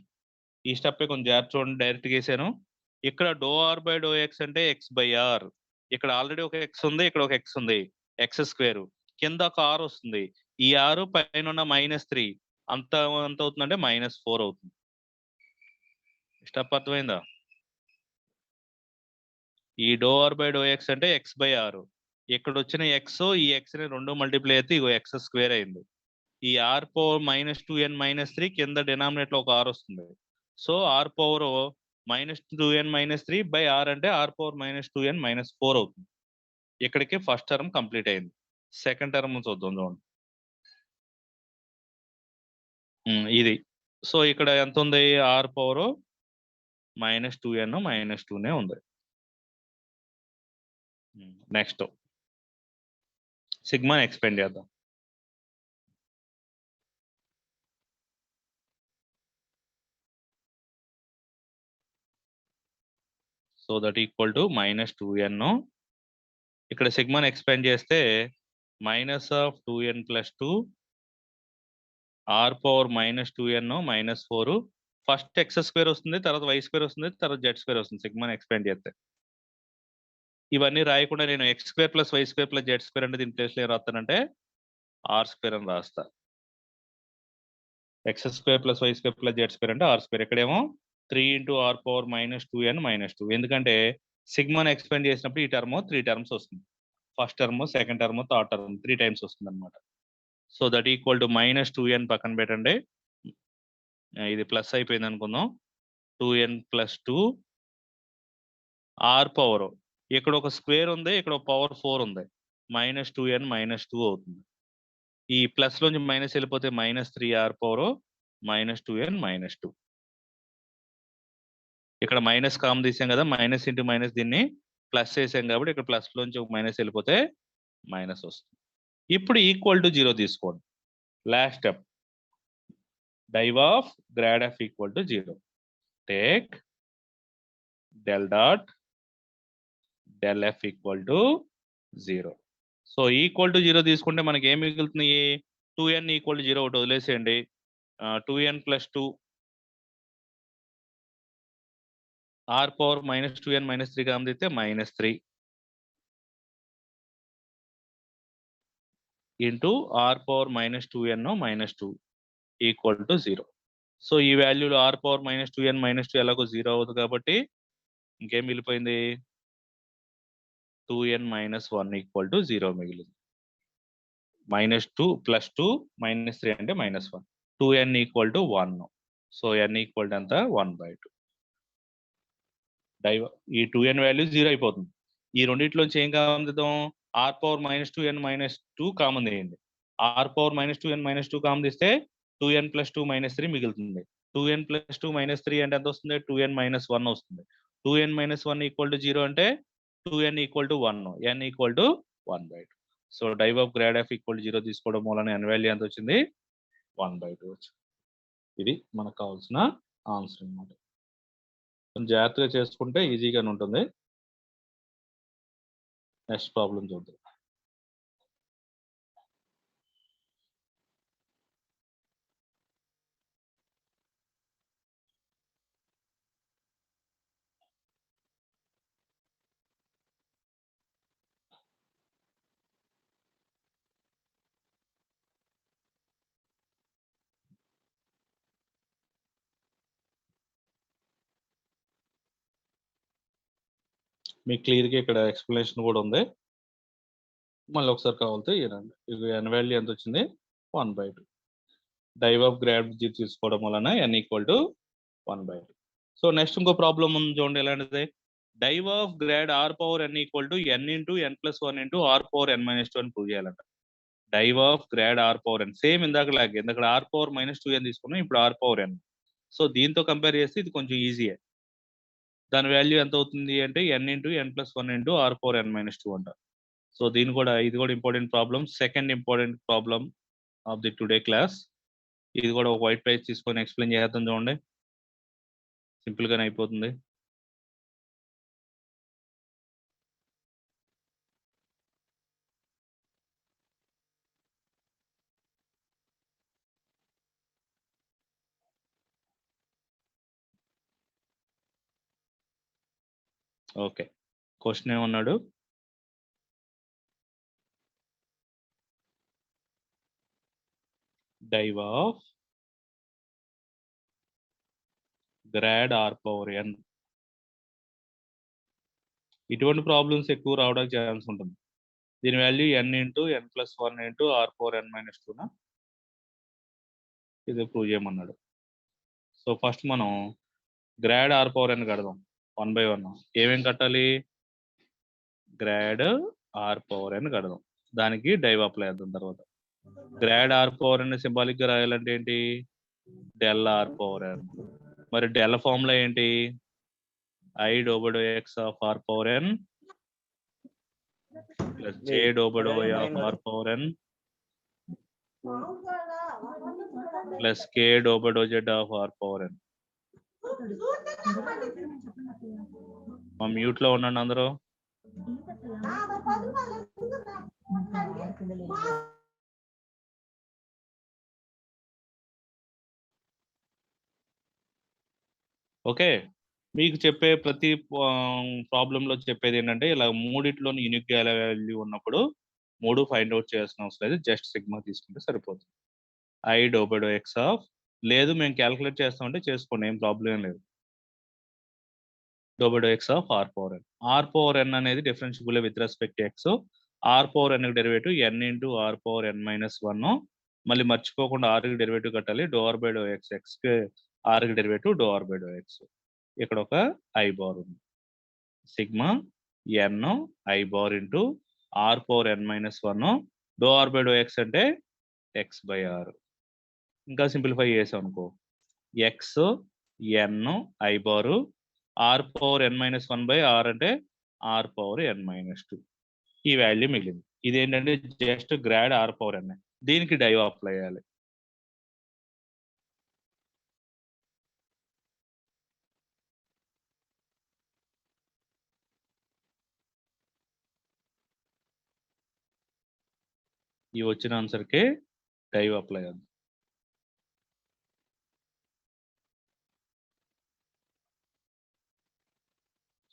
ఈ స్టెప్ కొంచెం జాగ్రత్త చూడండి. డైరెక్ట్ వేసాను. ఇక్కడ do are by do X అంటే ఎక్స్ బై ఆర్. ఇక్కడ ఆల్రెడీ ఒక ఎక్స్ ఉంది, ఇక్కడ ఒక ఎక్స్ ఉంది. ఎక్స్ స్క్వేర్ కింద ఒక ఆర్ వస్తుంది. ఈ ఆరు పైన ఉన్న మైనస్ 3 అంత ఎంత అవుతుందంటే మైనస్ 4 అవుతుంది. స్టెప్ అర్థమైందా? ఈ do are by do X అంటే ఎక్స్ బై ఆర్. ఇక్కడ వచ్చిన ఎక్స్ ఈ ఎక్స్ ని 2 మల్టిప్లై అయితే ఇగో ఎక్స్ స్క్వేర్ అయింది. ఈ are power minus 2n minus 3 కింద డినామినేటర్ లో ఒక ఆర్ వస్తుంది. So R power minus 2n minus 3 by R అంటే R power minus 2n minus 4 అవుతుంది. ఇక్కడికి ఫస్ట్ టర్మ్ కంప్లీట్ అయింది. సెకండ్ టర్మ్ చూద్దాం చూడండి. ఇది. సో ఇక్కడ ఎంత ఉంది? R power minus 2n minus 2నే ఉంది. నెక్స్ట్ సిగ్మా ఎక్స్పెండ్ చేద్దాం. So that equal to -2n. ఇక్కడ సిగ్మాని ఎక్స్పాండ్ చేస్తే -2n+2 r⁻² -2n -4. First x² వస్తుంది, తర్వాత y² వస్తుంది, తర్వాత z² వస్తుంది సిగ్మాని ఎక్స్పాండ్ చేస్తే. ఇవన్నీ రాయకుండా నేను x² + y² + z² అంటే దీని ప్లేస్లో ఏం రాస్తానంటే r² అని రాస్తా. x² + y² + z² అంటే r². ఇక్కడేమో 3 × r⁻² -2n -2. ఎందుకంటే సిగ్మాని ఎక్స్పాండ్ చేసినప్పుడు ఈ టర్మ్ 3 టర్మ్స్ వస్తుంది. First term, second term, third term 3 times వస్తుంది అనమాట. So that equal to -2n పక్కన పెట్టండి. ఇది ప్లస్ అయిపోయింది అనుకుందాం. 2n+2 r⁻. ఇక్కడ ఒక స్క్వేర్ ఉంది, ఇక్కడ ఒక పవర్ 4 ఉంది. -2n -2 అవుతుంది. ఈ ప్లస్ లోంచి మైనస్ వెళ్ళిపోతే -3r⁻, -2n -2. ఇక్కడ మైనస్ కామ్ తీసాం కదా, మైనస్ ఇంటూ మైనస్ దీన్ని ప్లస్ చేసాం కాబట్టి ఇక్కడ ప్లస్ లోంచి ఒక మైనస్ వెళ్ళిపోతే మైనస్ వస్తుంది. ఇప్పుడు ఈక్వల్ టు 0 తీసుకోండి. Last step, div of grad f equal to 0. Take del dot del f equal to 0. So equal to 0 తీసుకుంటే మనకి ఏం మిగులుతుంది? 2n = 0 ఒకటి వదిలేసేయండి. 2n+2 r⁻ -2n -3 కామ్ తీస్తే -3 into r⁻ -2n -2 equal to 0. So ఈ వాల్యూలో r⁻ -2n -2 ఎలాగో 0 అవుతుంది కాబట్టి ఇంకేం మిగిలిపోయింది? 2n - 1 ఈక్వల్ టు 0 మిగిలింది. -2 + 2 -3 అంటే -1. 2n = 1. So n equal to ఎంత? 1/2. ఈ 2n వాల్యూ 0 అయిపోతుంది. ఈ రెండిట్లోంచి ఏం కామన్ తీద్దాం? r⁻ -2n -2 కామన్ తీయండి. r⁻ -2n -2 కామన్ తీస్తే 2n + 2 -3 మిగులుతుంది. 2n + 2 -3 అంటే ఎంత వస్తుంది? 2n - 1 వస్తుంది. 2n - 1 = 0 అంటే 2n = 1, n = 1/2. So div of grad f = 0 తీసుకోవడం వలన n వాల్యూ ఎంత వచ్చింది? 1/2 వచ్చింది. ఇది మనకు కావాల్సిన ఆన్సర్ అన్నమాట. కొంచెం జాగ్రత్తగా చేసుకుంటే ఈజీగానే ఉంటుంది. నెక్స్ట్ ప్రాబ్లం చూద్దాం. మీకు క్లియర్గా ఇక్కడ ఎక్స్ప్లెనేషన్ కూడా ఉంది. మళ్ళీ ఒకసారి కావాలితే ఇవ్వండి. ఇది n వాల్యూ ఎంత వచ్చింది? 1/2. div of grad g తీసుకోవడం వలన n = 1/2. సో నెక్స్ట్ ఇంకో ప్రాబ్లం ఉంది చూడండి. ఎలాంటిది? div of grad r⁻n = n × n + 1 × r⁻n - 2 అని ప్రూవ్ చేయాలంట. div of grad r⁻n same ఇందాకలాగే, ఎందుకంటే r⁻ -2n తీసుకున్నాం, ఇప్పుడు r⁻n. సో దీంతో కంపేర్ చేస్తే ఇది కొంచెం ఈజీయే. దాని వాల్యూ ఎంత అవుతుంది అంటే n × n + 1 × r⁻n - 2 అంట. సో ఇది కూడా important problem. Second important problem of the today class. ఇది కూడా ఒక వైట్ పేజ్ తీసుకొని ఎక్స్ప్లెయిన్ చేద్దాం చూడండి. సింపుల్ గానే అయిపోతుంది. ఓకే, క్వశ్చన్ ఏమన్నాడు? div of grad r⁻n. ఇటువంటి ప్రాబ్లమ్స్ ఎక్కువ రావడానికి ఛాన్స్ ఉంటుంది. దీని వాల్యూ n × n + 1 × r⁻n - 2 ఇది ప్రూవ్ చేయమన్నాడు. సో ఫస్ట్ మనం గ్రాడ్ r⁻n కడదాం 1/1. ఏమేం కట్టాలి? గ్రాడ్ r⁻n కడదాం. దానికి డైవ్ అప్లై చేద్దాం. తర్వాత గ్రాడ్ r⁻n సింబాలిక్ గా రాయాలంటే ఏంటి? Del r⁻n. మరి డెల్ ఫార్ములా ఏంటి? I/x of r⁻n plus J/y of r⁻n plus K/z of r⁻n. మ్యూట్లో ఉండండి అందరూ. ఓకే, మీకు చెప్పే ప్రతి ప్రాబ్లంలో చెప్పేది ఏంటంటే ఇలా మూడిట్లోని యూనిక్ వాల్యూ ఉన్నప్పుడు 3 ఫైండ్ అవుట్ చేయాల్సిన అవసరం లేదు, జస్ట్ సిగ్మా తీసుకుంటే సరిపోతుంది. ఐ డోబెడో ఎక్స్ ఆఫ్, లేదు మేము క్యాలిక్యులేట్ చేస్తామంటే చేసుకోండి, ఏం ప్రాబ్లం లేదు. Do by do X of R power N. R power N అనేది differentiable with respect X. R power N derivative N into are power N minus 1. మళ్ళీ మర్చిపోకుండా ఆర్కి డెరివేటివ్ కట్టాలి. Do are by do X, ఎక్స్కి ఆర్కి derivative do are by do X. ఇక్కడ ఒక I bar ఉంది. Sigma N I bar into are power N minus 1 do are by do X అంటే ఎక్స్ బై ఆర్. ఇంకా simplify చేసాం అనుకో, X N I bar R power N minus 1 by R అంటే R power ఎన్ minus 2. ఈ value మిగిలింది. ఇదేంటంటే just grad R power N. దీనికి div apply చేయాలి. ఈ వచ్చిన ఆన్సర్కి డైవ్ అప్లై చేద్దాం.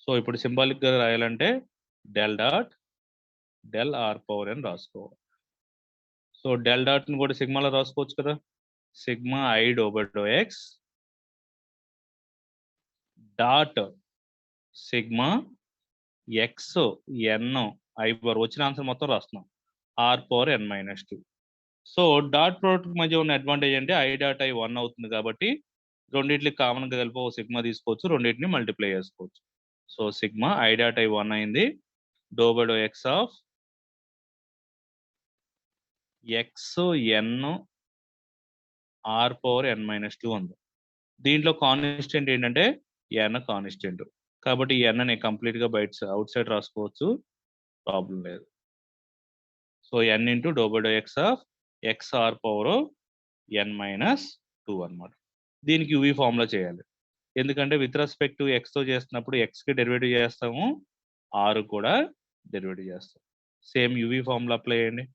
సో ఇప్పుడు సింబాలిక్ గా రాయాలంటే del dot del R power N రాసుకోవాలి. సో డెల్ డాట్ ని కూడా సిగ్మాలో రాసుకోవచ్చు కదా. Sigma I do by do X dot sigma X N I power, వచ్చిన ఆన్సర్ మొత్తం రాస్తున్నాం, ఆర్ పవర్ ఎన్ మైనస్ 2. సో డాట్ ప్రోడక్ట్ మధ్య ఉన్న అడ్వాంటేజ్ అంటే ఐ డాట్ ఐ 1 అవుతుంది కాబట్టి రెండింటికి కామన్గా కలిపి ఒక సిగ్మా తీసుకోవచ్చు, రెండింటిని మల్టిప్లై చేసుకోవచ్చు. So sigma I dot I 1 అయింది, do by do X of X N R power N minus 2 ఉంది. దీంట్లో కాన్స్టెంట్ ఏంటంటే ఎన్ కాన్స్టెంట్ కాబట్టి ఎన్ని కంప్లీట్గా బయట అవుట్ సైడ్ రాసుకోవచ్చు, ప్రాబ్లం లేదు. So N into do by do X of X R power N minus 2 అనమాట. దీనికి యూవీ ఫార్ములా చేయాలి, ఎందుకంటే విత్ రెస్పెక్ట్ టు ఎక్స్తో చేస్తున్నప్పుడు ఎక్స్కి డెరివేటివ్ చేస్తాము, ఆర్ కూడా డెరివేటివ్ చేస్తాం. సేమ్ యూవీ ఫార్ములా అప్లై చేయండి.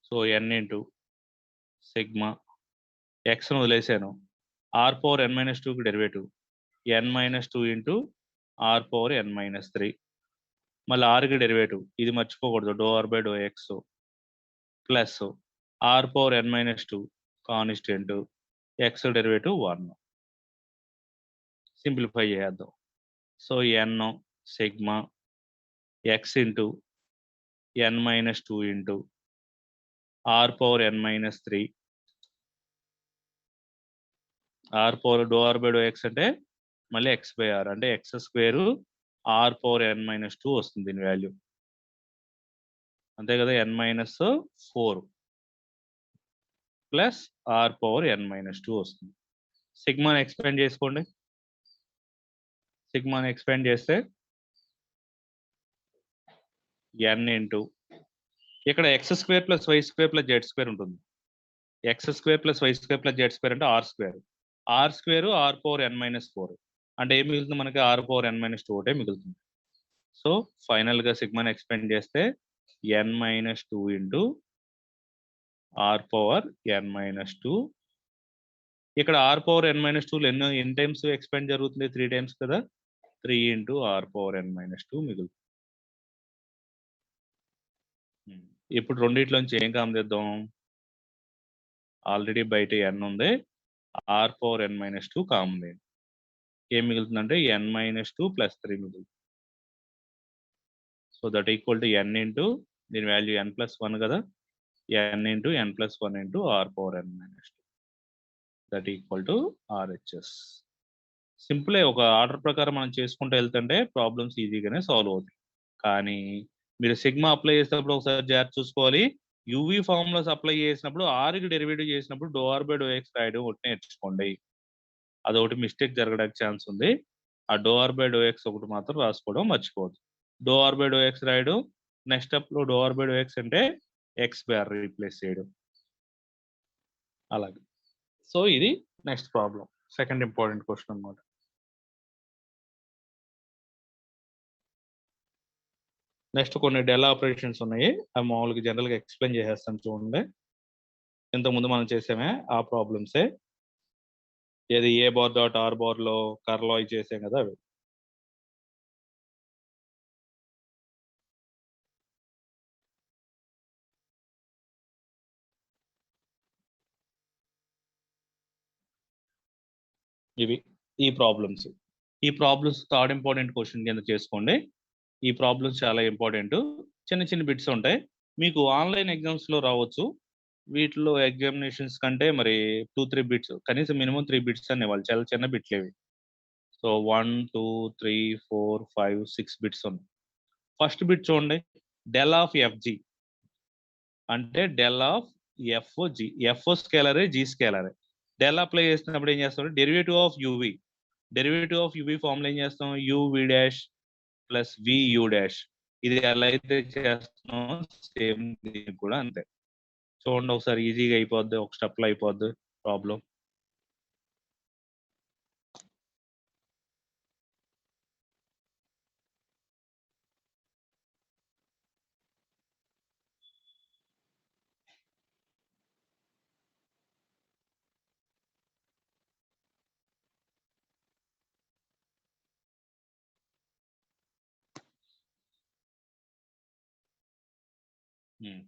సో ఎన్ ఇంటూ సిగ్మా ఎక్స్ను వదిలేసాను, ఆర్ పవర్ ఎన్ మైనస్ 2కి derivative N minus 2 into are power N minus 3, మళ్ళీ ఆర్కి డెరివేటివ్ ఇది మర్చిపోకూడదు, doh are by do X plus R power N minus 2 constant X derivative 1. Simplify చేద్దాం. So N sigma X into N minus 2 into are power N minus 3, R power doh are by do X అంటే మళ్ళీ X by R అంటే X square R power ఎన్ minus 2 వస్తుంది దీని value, అంతే కదా. N minus 4 plus R power ఎన్ minus 2 వస్తుంది. సిగ్మాని expand చేసుకోండి. సిగ్మాని ఎక్స్పాండ్ చేస్తే ఎన్ ఇంటూ ఇక్కడ X square plus Y square plus Z square ఉంటుంది. X square plus Y square plus Z square అంటే R square, R square R power ఎన్ minus 4 అంటే ఏం మిగులుతుంది మనకి, ఆర్ పవర్ ఎన్ మైనస్ 2 ఒకటే మిగులుతుంది. సో ఫైనల్గా సిగ్మాని ఎక్స్పాండ్ చేస్తే N minus 2 into are power N minus 2. ఇక్కడ ఆర్ పవర్ ఎన్ మైనస్ 2 ఎన్ని టైమ్స్ ఎక్స్పాండ్ జరుగుతుంది, 3 టైమ్స్ కదా. 3 into are power N minus 2 మిగులుతుంది. ఇప్పుడు రెండిట్లోంచి ఏం కామ్ చేద్దాం, ఆల్రెడీ బయట ఎన్ ఉంది, ఆర్ పవర్ ఎన్ మైనస్ 2 కామన్. ఏం మిగులుతుందంటే ఎన్ మైనస్ 2 ప్లస్ 3 మిగులుతుంది. So that equal to N into దీని వాల్యూ ఎన్ ప్లస్ 1 కదా, N into N plus 1 into are power N minus 2 that equal to RHS. సింపులే, ఒక order ప్రకారం మనం చేసుకుంటూ వెళ్తుంటే ప్రాబ్లమ్స్ ఈజీగానే సాల్వ్ అవుతాయి. కానీ మీరు సిగ్మా అప్లై చేసేటప్పుడు ఒకసారి జాగ్రత్త చూసుకోవాలి, యూవీ ఫార్ములాస్ అప్లై చేసినప్పుడు ఆర్కి డెరివేటివ్ చేసినప్పుడు do are by do x రాయడం ఒకటి నేర్చుకోండి, అదొకటి మిస్టేక్ జరగడానికి ఛాన్స్ ఉంది. ఆ do are by do x ఒకటి మాత్రం రాసుకోవడం మర్చిపోవద్దు. Do are by do x రాయడం, నెక్స్ట్ స్టెప్లో do are by do X అంటే ఎక్స్ బై ఆర్ రీప్లేస్ చేయడం, అలాగే. సో ఇది next problem, second important question అనమాట. నెక్స్ట్ కొన్ని డెల్ ఆపరేషన్స్ ఉన్నాయి, అవి మామూలుగా జనరల్గా ఎక్స్ప్లెయిన్ చేసేస్తాను చూడండి. ఇంతకుముందు మనం చేసామే ఆ ప్రాబ్లమ్సే, ఏది ఏ బార్ డాట్ ఆర్ బార్ లో కర్లో అవి చేసాం కదా అవి. ఇవి ఈ ప్రాబ్లమ్స్ థర్డ్ ఇంపార్టెంట్ క్వశ్చన్ కింద చేసుకోండి. ఈ ప్రాబ్లమ్స్ చాలా ఇంపార్టెంట్, చిన్న చిన్న బిట్స్ ఉంటాయి, మీకు ఆన్లైన్ ఎగ్జామ్స్ లో రావచ్చు. వీటిలో ఎగ్జామినేషన్స్ కంటే మరి 2-3 బిట్స్, కనీసం మినిమం 3 బిట్స్ అని ఇవ్వాలి, చాలా చిన్న బిట్లు ఇవి. సో 1 2 3 4 5 6 బిట్స్ ఉన్నాయి. ఫస్ట్ బిట్ చూడండి, డెల్ ఆఫ్ ఎఫ్జి అంటే del of F G. F స్కేలరే, జి స్కేలరే. డెల్ అప్లై చేసినప్పుడు ఏం చేస్తాం, derivative of UV. Derivative of UV formula ఏం చేస్తాం, UV dash plus VU dash. ఇది ఎలా అయితే చేస్తున్నాం సేమ్ దీనికి కూడా అంతే. చూడండి ఒకసారి, ఈజీగా అయిపోద్ది, ఒక స్టెప్ లో అయిపోద్ది problem.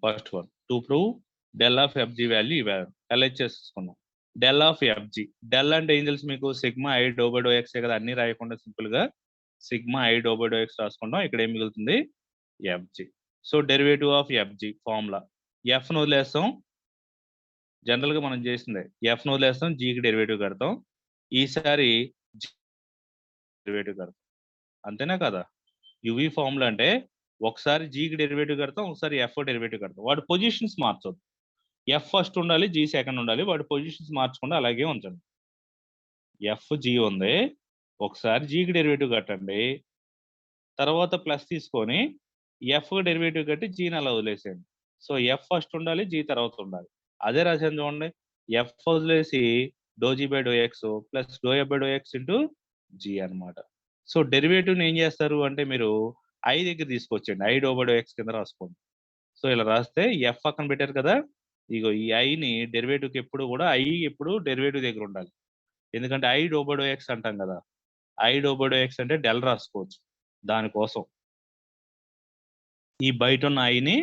First one, to prove del of f g value ఇవ్వాలి, ఎల్హెచ్ఎస్ తీసుకున్నాం. డెల్ ఆఫ్ ఎఫ్జి, డెల్ అంటే ఏం తెలుసు మీకు, సిగ్మా ఐ డోబెడో ఎక్స్ కదా, అన్ని రాయకుండా సింపుల్ గా సిగ్మా ఐ డోబెడో ఎక్స్ రాసుకుంటాం. ఇక్కడ ఏం మిగులుతుంది, FG. So derivative of FG formula, F ను వదిలేస్తాం, జనరల్ గా మనం చేసిందే, ఎఫ్ ను వదిలేస్తాం, జీకి డెరివేటివ్ కడతాం. ఈసారి డెరివేటివ్ కడతాం, అంతేనా కదా. యువి ఫార్ములా అంటే ఒకసారి జీకి డెరివేటివ్ కడతాం, ఒకసారి ఎఫ్ డెరివేటివ్ కడతాం. వాటి పొజిషన్స్ మార్చొద్దు, ఎఫ్ ఫస్ట్ ఉండాలి, జీ సెకండ్ ఉండాలి, వాటి పొజిషన్స్ మార్చకుండా అలాగే ఉంచండి. ఎఫ్ జీ ఉంది, ఒకసారి జీకి డెరివేటివ్ కట్టండి, తర్వాత ప్లస్ తీసుకొని ఎఫ్ డెరివేటివ్ కట్టి జీని అలా వదిలేసేయండి. సో ఎఫ్ ఫస్ట్ ఉండాలి, జీ తర్వాత ఉండాలి. అదే రాశాను చూడండి, ఎఫ్ వదిలేసి doh G by do X plus doh F by do X into G అనమాట. సో డెరివేటివ్ని ఏం చేస్తారు అంటే మీరు ఐ దగ్గర తీసుకొచ్చండి, I do by do X కింద రాసుకోండి. సో ఇలా రాస్తే ఎఫ్ పక్కన పెట్టారు కదా, ఇగో ఈ ఐని డెరివేటివ్కి ఎప్పుడు కూడా ఐ ఎప్పుడు డెరివేటివ్ దగ్గర ఉండాలి, ఎందుకంటే ఐ డోబడో ఎక్స్ అంటాం కదా. ఐ డోబడో ఎక్స్ అంటే డెల్ రాసుకోవచ్చు, దానికోసం ఈ బయట ఉన్న ఐని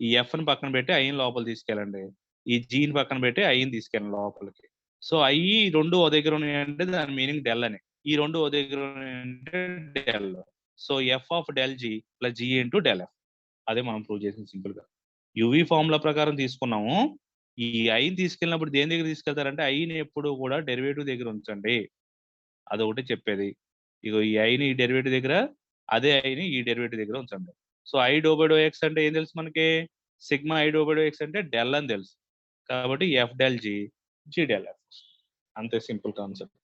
ఈ ఎఫ్ని పక్కన పెట్టి ఐని లోపల తీసుకెళ్ళండి, ఈ జీని పక్కన పెట్టి ఐని తీసుకెళ్ళండి లోపలికి. సో ఐ రెండు ఓ దగ్గర ఉన్నాయంటే దాని మీనింగ్ డెల్ అని, ఈ రెండు ఓ దగ్గర ఉన్నాయంటే del. So f of del g plus g into del f, అదే మనం ప్రూవ్ చేసింది సింపుల్ గా. యువి ఫార్ములా ప్రకారం తీసుకున్నాము. ఈ ఐని తీసుకెళ్ళినప్పుడు దేని దగ్గర తీసుకెళ్తారంటే ఐని ఎప్పుడు కూడా డెరివేటివ్ దగ్గర ఉంచండి, అదొకటి చెప్పేది. ఇగో ఈ ఐని ఈ డెరివేటివ్ దగ్గర, అదే ఐని ఈ డెరివేటివ్ దగ్గర ఉంచండి. సో ఐ డోబడో ఎక్స్ అంటే ఏం తెలుసు మనకి, సిగ్మా ఐ డోబడో ఎక్స్ అంటే డెల్ అని తెలుసు, కాబట్టి F del G, G del F. అంతే simple concept.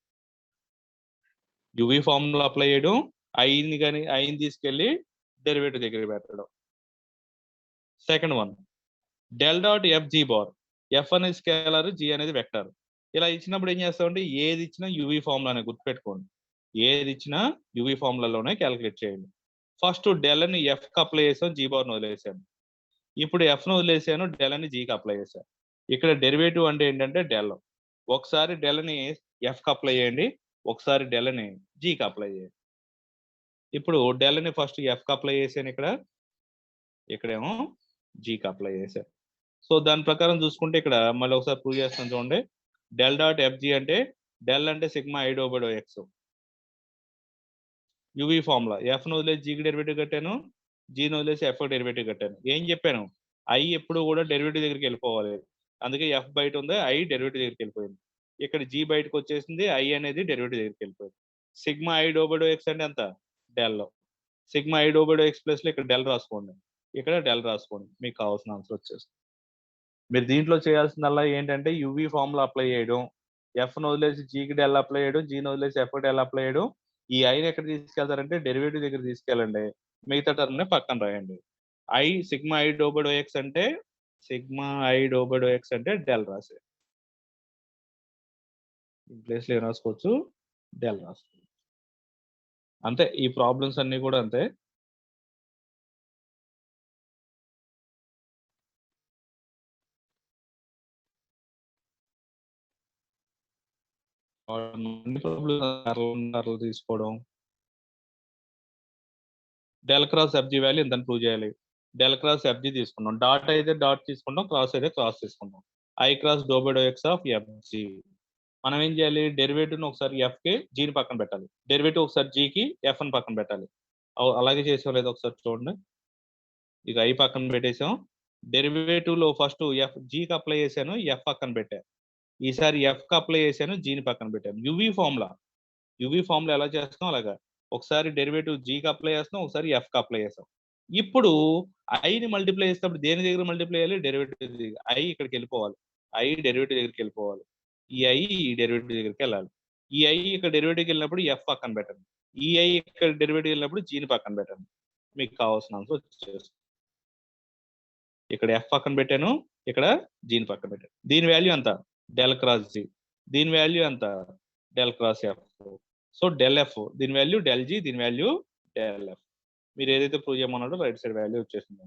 UV formula apply చేయడం, ఐని కానీ ఐని తీసుకెళ్ళి డెరివేటివ్ దగ్గర పెట్టడం. Second one, del dot F G bar. F అనేది స్కేలర్, జీ అనేది వెక్టర్. ఇలా ఇచ్చినప్పుడు ఏం చేస్తామంటే ఏది ఇచ్చినా యువి ఫార్ములానే గుర్తుపెట్టుకోండి, ఏది ఇచ్చినా యువి ఫార్ములాలోనే క్యాలిక్యులేట్ చేయండి. ఫస్ట్ డెల్ ని ఎఫ్ కి అప్లై చేసాం, జీ బార్ ను వదిలేసాను. ఇప్పుడు ఎఫ్ ను వదిలేసాను, డెల్ ని జీకి అప్లై చేశాను. ఇక్కడ డెరివేటివ్ అంటే ఏంటంటే డెల్. ఒకసారి డెల్ ని ఎఫ్ కి అప్లై చేయండి, ఒకసారి డెల్ ని జీకి అప్లై చేయండి. ఇప్పుడు డెల్ ని ఫస్ట్ ఎఫ్ కి అప్లై చేశాను, ఇక్కడేమో జీకి అప్లై చేశాను. సో దాని ప్రకారం చూసుకుంటే ఇక్కడ మళ్ళీ ఒకసారి ప్రూవ్ చేస్తాను చూడండి. డెల్ డాట్ ఎఫ్జి అంటే డెల్ అంటే sigma I డోబడో X, UV formula. F ను వదిలేసి జీకి డెరివేటివ్ కట్టాను, జీని వదిలేసి ఎఫ్ డెరివేటివ్ కట్టాను. ఏం చెప్పాను, ఐ ఎప్పుడు కూడా డెరివేటివ్ దగ్గరికి వెళ్ళిపోవాలి, అందుకే ఎఫ్ బయట ఉంది, ఐ డెరివేటివ్ దగ్గరికి వెళ్ళిపోయింది. ఇక్కడ జీ బయటకు వచ్చేసింది, ఐ అనేది డెరివేటివ్ దగ్గరికి వెళ్ళిపోయింది. సిగ్మా ఐ డోబడో ఎక్స్ అంటే ఎంత, del. Sigma I డోబడో X plus లో ఇక్కడ డెల్ రాసుకోండి, ఇక్కడ డెల్ రాసుకోండి, మీకు కావాల్సిన ఆన్సర్ వచ్చేస్తుంది. మీరు దీంట్లో చేయాల్సిందల్లా ఏంటంటే యువి ఫార్ములా అప్లై చేయడం, ఎఫ్ ను వదిలేసి జీకి డెల్ అప్లై చేయడం, జీని వదిలేసి ఎఫ్ డెల్ అప్లై చేయడం. ఈ ఐని ఎక్కడ తీసుకెళ్తారంటే డెరివేటివ్ దగ్గర తీసుకెళ్ళండి, మిగతా టర్మ్ ని పక్కన రాయండి. ఐ సిగ్మా ఐ డోబడో ఎక్స్ అంటే, సిగ్మా ఐ డోబడో ఎక్స్ అంటే డెల్ రాసే. ఈ ప్లేస్లో ఏం రాసుకోవచ్చు, డెల్ రాసుకోవచ్చు. అంతే, ఈ ప్రాబ్లమ్స్ అన్నీ కూడా అంతే. ప్రాబ్లమ్ తీసుకోవడం, డెల్ క్రాస్ ఎఫ్జీ వాల్యూ ఎంత ప్రూవ్ చేయాలి. డెల్ క్రాస్ ఎఫ్జీ తీసుకున్నాం, డాట్ అయితే డాట్ తీసుకుంటాం, క్రాస్ అయితే క్రాస్ తీసుకుంటాం. I cross doh by doh X of FG. మనం ఏం చేయాలి, డెరివేటివ్ని ఒకసారి ఎఫ్కి జీని పక్కన పెట్టాలి, డెరివేటివ్ ఒకసారి జీకి ఎఫ్ అని పక్కన పెట్టాలి. అలాగే చేసాం లేదా ఒకసారి చూడండి. ఇక ఐ పక్కన పెట్టేసాం, డెరివేటివ్లో ఫస్ట్ ఎఫ్ జీకి అప్లై చేశాను, ఎఫ్ పక్కన పెట్టాను. ఈసారి ఎఫ్కి అప్లై చేశాను, జీని పక్కన పెట్టాను. యువి ఫార్ములా ఎలా చేస్తాం అలాగా, ఒకసారి డెరివేటివ్ జీకి అప్లై చేస్తాం, ఒకసారి ఎఫ్కి అప్లై చేస్తాం. ఇప్పుడు ఐని మల్టిప్లై చేసేటప్పుడు దేని దగ్గర మల్టిప్లై చేయాలి, డెరివేటివ్ దగ్గర. ఐ ఇక్కడికి వెళ్ళిపోవాలి, ఐ డెరివేటివ్ దగ్గరికి వెళ్ళిపోవాలి, ఈ ఐ ఈ డెరివేటివ్ దగ్గరికి వెళ్ళాలి. ఈ ఐ ఇక్కడ డెరివేటివ్కి వెళ్ళినప్పుడు ఎఫ్ పక్కన పెట్టండి, ఈ ఐ ఇక్కడ డెరివేటివ్ వెళ్ళినప్పుడు జీని పక్కన పెట్టండి. మీకు కావాల్సిన ఆన్సర్ వచ్చేస్తుంది. ఇక్కడ ఎఫ్ పక్కన పెట్టాను, ఇక్కడ జీని పక్కన పెట్టాను. దీని వాల్యూ ఎంత, డెల్ క్రాస్ జీ. దీని వాల్యూ ఎంత, del cross F. So del F, దీని వాల్యూ డెల్ జీ, దీని వాల్యూ డెల్ ఎఫ్. మీరు ఏదైతే ప్రూవ్ చేయమన్నాడో రైట్ సైడ్ వాల్యూ వచ్చేసింది.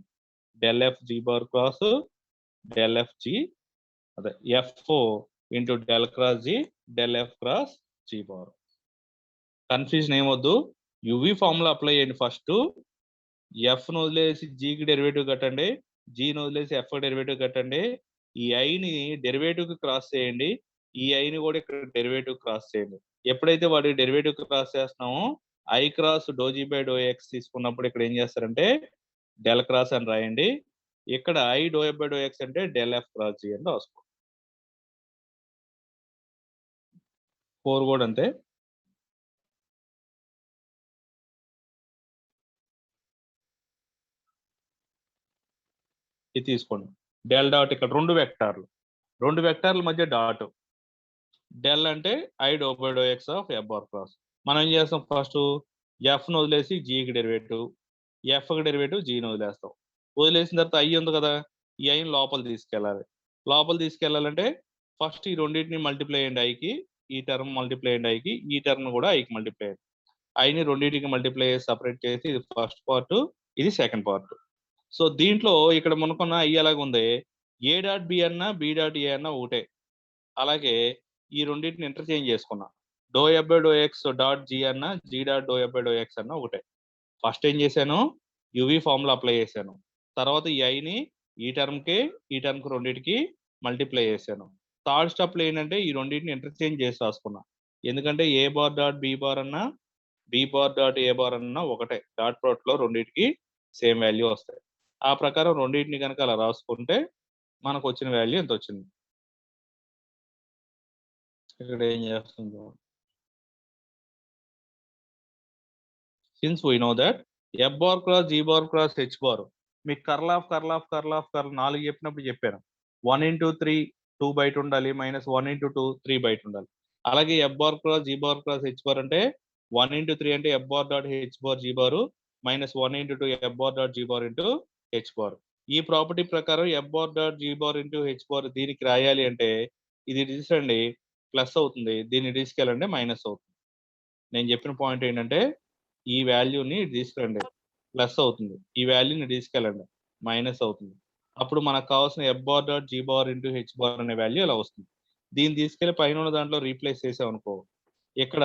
Del F G bar cross del F G, అదే F into del cross G, del F cross G bar. Confusion ఏమొద్దు, UV formula apply చేయండి. First ఎఫ్ను వదిలేసి జీకి డెరివేటివ్ కట్టండి, జీని వదిలేసి ఎఫ్ డెరివేటివ్ కట్టండి. ఈ ఐని డెరివేటివ్కి క్రాస్ చేయండి, ఈ ఐని కూడా ఇక్కడ డెరివేటివ్ క్రాస్ చేయండి. ఎప్పుడైతే వాడి డెరివేటివ్ క్రాస్ చేస్తున్నామో i cross do g by do x తీసుకున్నప్పుడు ఇక్కడ ఏం చేస్తారంటే డెల్ క్రాస్ అని రాయండి. ఇక్కడ I do F by do X అంటే డెల్ ఎఫ్ క్రాస్ జీ అని రాసుకోండి. 4 కూడా అంతే. ఇది తీసుకోండి, డెల్ డాట్ ఇక్కడ రెండు వెక్టార్ల మధ్య డాట్, డెల్ అంటే I do by do X of f bar cross. మనం ఏం చేస్తాం, ఫస్ట్ ఎఫ్ను వదిలేసి జీకి డెరివేటివ్, ఎఫ్కి డెరివేటివ్ జీని వదిలేస్తాం. వదిలేసిన తర్వాత ఐ ఉంది కదా, ఈ ఐని లోపల తీసుకెళ్ళాలంటే ఫస్ట్ ఈ రెండింటిని మల్టిప్లై అయ్యండి ఐకి, ఈ టర్మ్ మల్టిప్లై అయ్యండి ఐకి, ఈ టర్మ్ కూడా ఐకి మల్టిప్లై అయ్యండి. ఐని రెండింటికి మల్టిప్లై చేసి సపరేట్ చేసి ఇది ఫస్ట్ పార్ట్, ఇది సెకండ్ పార్ట్. సో దీంట్లో ఇక్కడ మనకున్న ఐ ఎలాగ ఉంది, ఏ డాట్ బి అన్నా బి డాట్ ఏ అన్నా ఒకటే. అలాగే ఈ రెండింటిని ఇంటర్చేంజ్ చేసుకున్నా, doh F by do X dot G అన్నా G dot doh F by do X అన్నా ఒకటే. ఫస్ట్ ఏం చేశాను, యువి ఫార్ములా అప్లై చేశాను, తర్వాత ఈ ఐని ఈ టర్మ్కి ఈ టర్మ్కి రెండింటికి మల్టిప్లై చేశాను. థర్డ్ స్టెప్లో ఏంటంటే ఈ రెండింటిని ఇంటర్చేంజ్ చేసి రాసుకున్నా, ఎందుకంటే ఏ బార్ డాట్ బి బార్ అన్నా B bar dot A bar అన్నా ఒకటే, డాట్ ప్రోడక్ట్లో రెండింటికి సేమ్ వాల్యూ వస్తాయి. ఆ ప్రకారం రెండింటిని కనుక అలా రాసుకుంటే మనకు వచ్చిన వాల్యూ ఎంత వచ్చింది. ఇక్కడ ఏం చేస్తుందో, since we know that f bar cross G bar cross H bar, మీకు కర్ల్ 4 చెప్పినప్పుడు చెప్పాను. 1 into 3 2 బయట ఉండాలి, -1 into 2 3 బయట ఉండాలి. అలాగే f bar cross G bar cross H bar అంటే 1 into 3 అంటే f bar dot h bar g bar, -1 into 2 f bar dot G bar into h bar. ఈ ప్రాపర్టీ ప్రకారం f bar dot G bar into h bar దీనికి రాయాలి అంటే ఇది తీసుకురండి plus అవుతుంది, దీన్ని తీసుకెళ్ళండి మైనస్ అవుతుంది. నేను చెప్పిన పాయింట్ ఏంటంటే ఈ వాల్యూని తీసుకురండి ప్లస్ అవుతుంది, ఈ వాల్యూని తీసుకెళ్ళండి మైనస్ అవుతుంది. అప్పుడు మనకు కావాల్సిన f bar dot G bar into h bar అనే వాల్యూ ఇలా వస్తుంది. దీన్ని తీసుకెళ్లి పైన ఉన్న దాంట్లో రీప్లేస్ చేసాం అనుకో, ఇక్కడ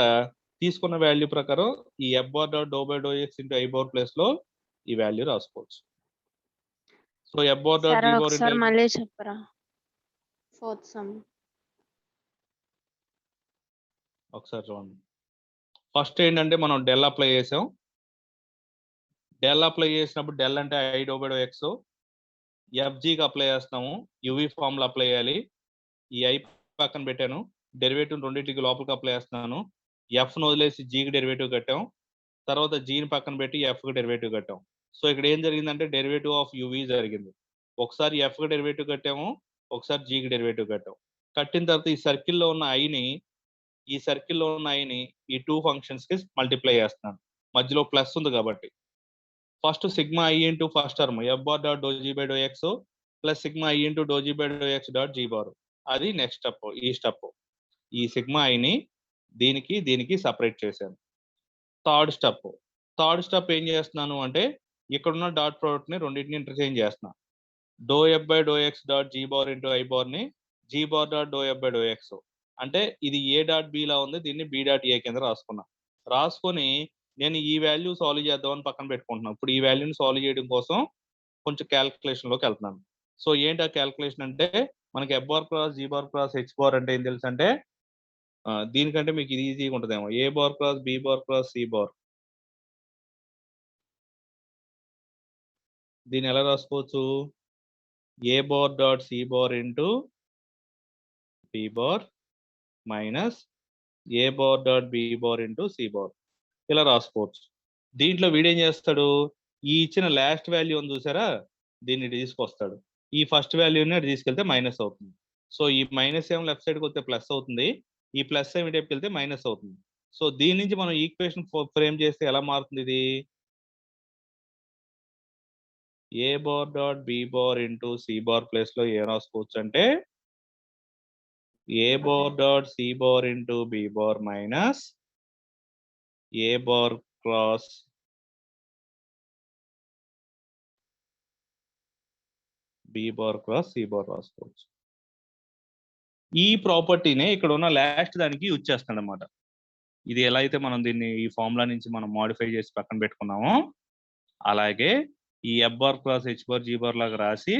తీసుకున్న వాల్యూ ప్రకారం ఈ F bar dot doh by do X into I bar place లో ఈ వాల్యూ రాసుకోవచ్చు. So F bar dot G bar into మళ్ళీ చెప్పరా ఫోర్త్ సమ్ ఒకసారి చూడండి. ఫస్ట్ ఏంటంటే మనం డెల్ అప్లై చేసాం, డెల్ అప్లై చేసినప్పుడు డెల్ అంటే I do by do X, ఎఫ్జీకి అప్లై చేస్తాము, యువి ఫార్ములా అప్లై చేయాలి. ఈ ఐ పక్కన పెట్టాను, డెరివేటివ్ రెండింటికి లోపలికి అప్లై చేస్తున్నాను. ఎఫ్ను వదిలేసి జీకి డెరివేటివ్ కట్టాం, తర్వాత జీని పక్కన పెట్టి ఎఫ్కి డెరివేటివ్ కట్టాం. సో ఇక్కడ ఏం జరిగిందంటే డెరివేటివ్ ఆఫ్ యువి జరిగింది. ఒకసారి ఎఫ్కి డెరివేటివ్ కట్టాము, ఒకసారి జీకి డెరివేటివ్ కట్టాం. కట్టిన తర్వాత ఈ సర్కిల్లో ఉన్న ఐని ఈ 2 ఫంక్షన్స్కి మల్టిప్లై చేస్తున్నాను, మధ్యలో ప్లస్ ఉంది కాబట్టి. First sigma i into first term f bar dot do G by do X plus sigma i into do G by do X dot G bar, అది నెక్స్ట్ స్టెప్. ఈ స్టెప్ ఈ sigma ఐని దీనికి separate చేశాను. Third step ఏం చేస్తున్నాను అంటే ఇక్కడున్న డాట్ ప్రోడక్ట్ని రెండింటిని ఇంటర్చేంజ్ చేస్తున్నా. Doh F by do X dot G bar into I బార్ని G bar dot doh F by do X. అంటే ఇది ఏ డాట్ బిలా ఉంది, దీన్ని బి డాట్ ఏ కింద రాసుకొని నేను ఈ వాల్యూ సాల్వ్ చేద్దామని పక్కన పెట్టుకుంటున్నాను. ఇప్పుడు ఈ వాల్యూని సాల్వ్ చేయడం కోసం కొంచెం క్యాల్కులేషన్లోకి వెళ్తున్నాను. సో ఏంటి ఆ క్యాల్కులేషన్ అంటే మనకి F bar cross G bar cross H bar అంటే ఏం తెలుసు అంటే దీనికంటే మీకు ఇది ఈజీగా ఉంటుందేమో. A bar cross B bar cross C bar. దీన్ని ఎలా రాసుకోవచ్చు? A bar dot C bar into B bar minus A bar dot B bar into C bar, ఇలా రాసుకోవచ్చు. దీంట్లో వీడేం చేస్తాడు, ఈ ఇచ్చిన లాస్ట్ వాల్యూ ఉంది చూసారా, దీన్ని తీసుకొస్తాడు. ఈ ఫస్ట్ వాల్యూని అటు తీసుకెళ్తే మైనస్ అవుతుంది. సో ఈ మైనస్ ఏమో లెఫ్ట్ సైడ్కి వస్తే ప్లస్ అవుతుంది, ఈ ప్లస్ ఏమి టైప్కి వెళ్తే మైనస్ అవుతుంది. సో దీని నుంచి మనం ఈక్వేషన్ ఫ్రేమ్ చేస్తే ఎలా మారుతుంది ఇది? A bar dot B bar into C bar place లో ఏం రాసుకోవచ్చు అంటే A bar dot C bar into B bar minus A bar cross B bar cross C bar రాసుకోవచ్చు. ఈ ప్రాపర్టీనే ఇక్కడ ఉన్న లాస్ట్ దానికి యూజ్ చేస్తాడు అనమాట. ఇది ఎలా అయితే మనం దీన్ని ఈ ఫార్ములా నుంచి మనం మాడిఫై చేసి పక్కన పెట్టుకున్నామో అలాగే ఈ F bar cross H bar g bar లాగా రాసి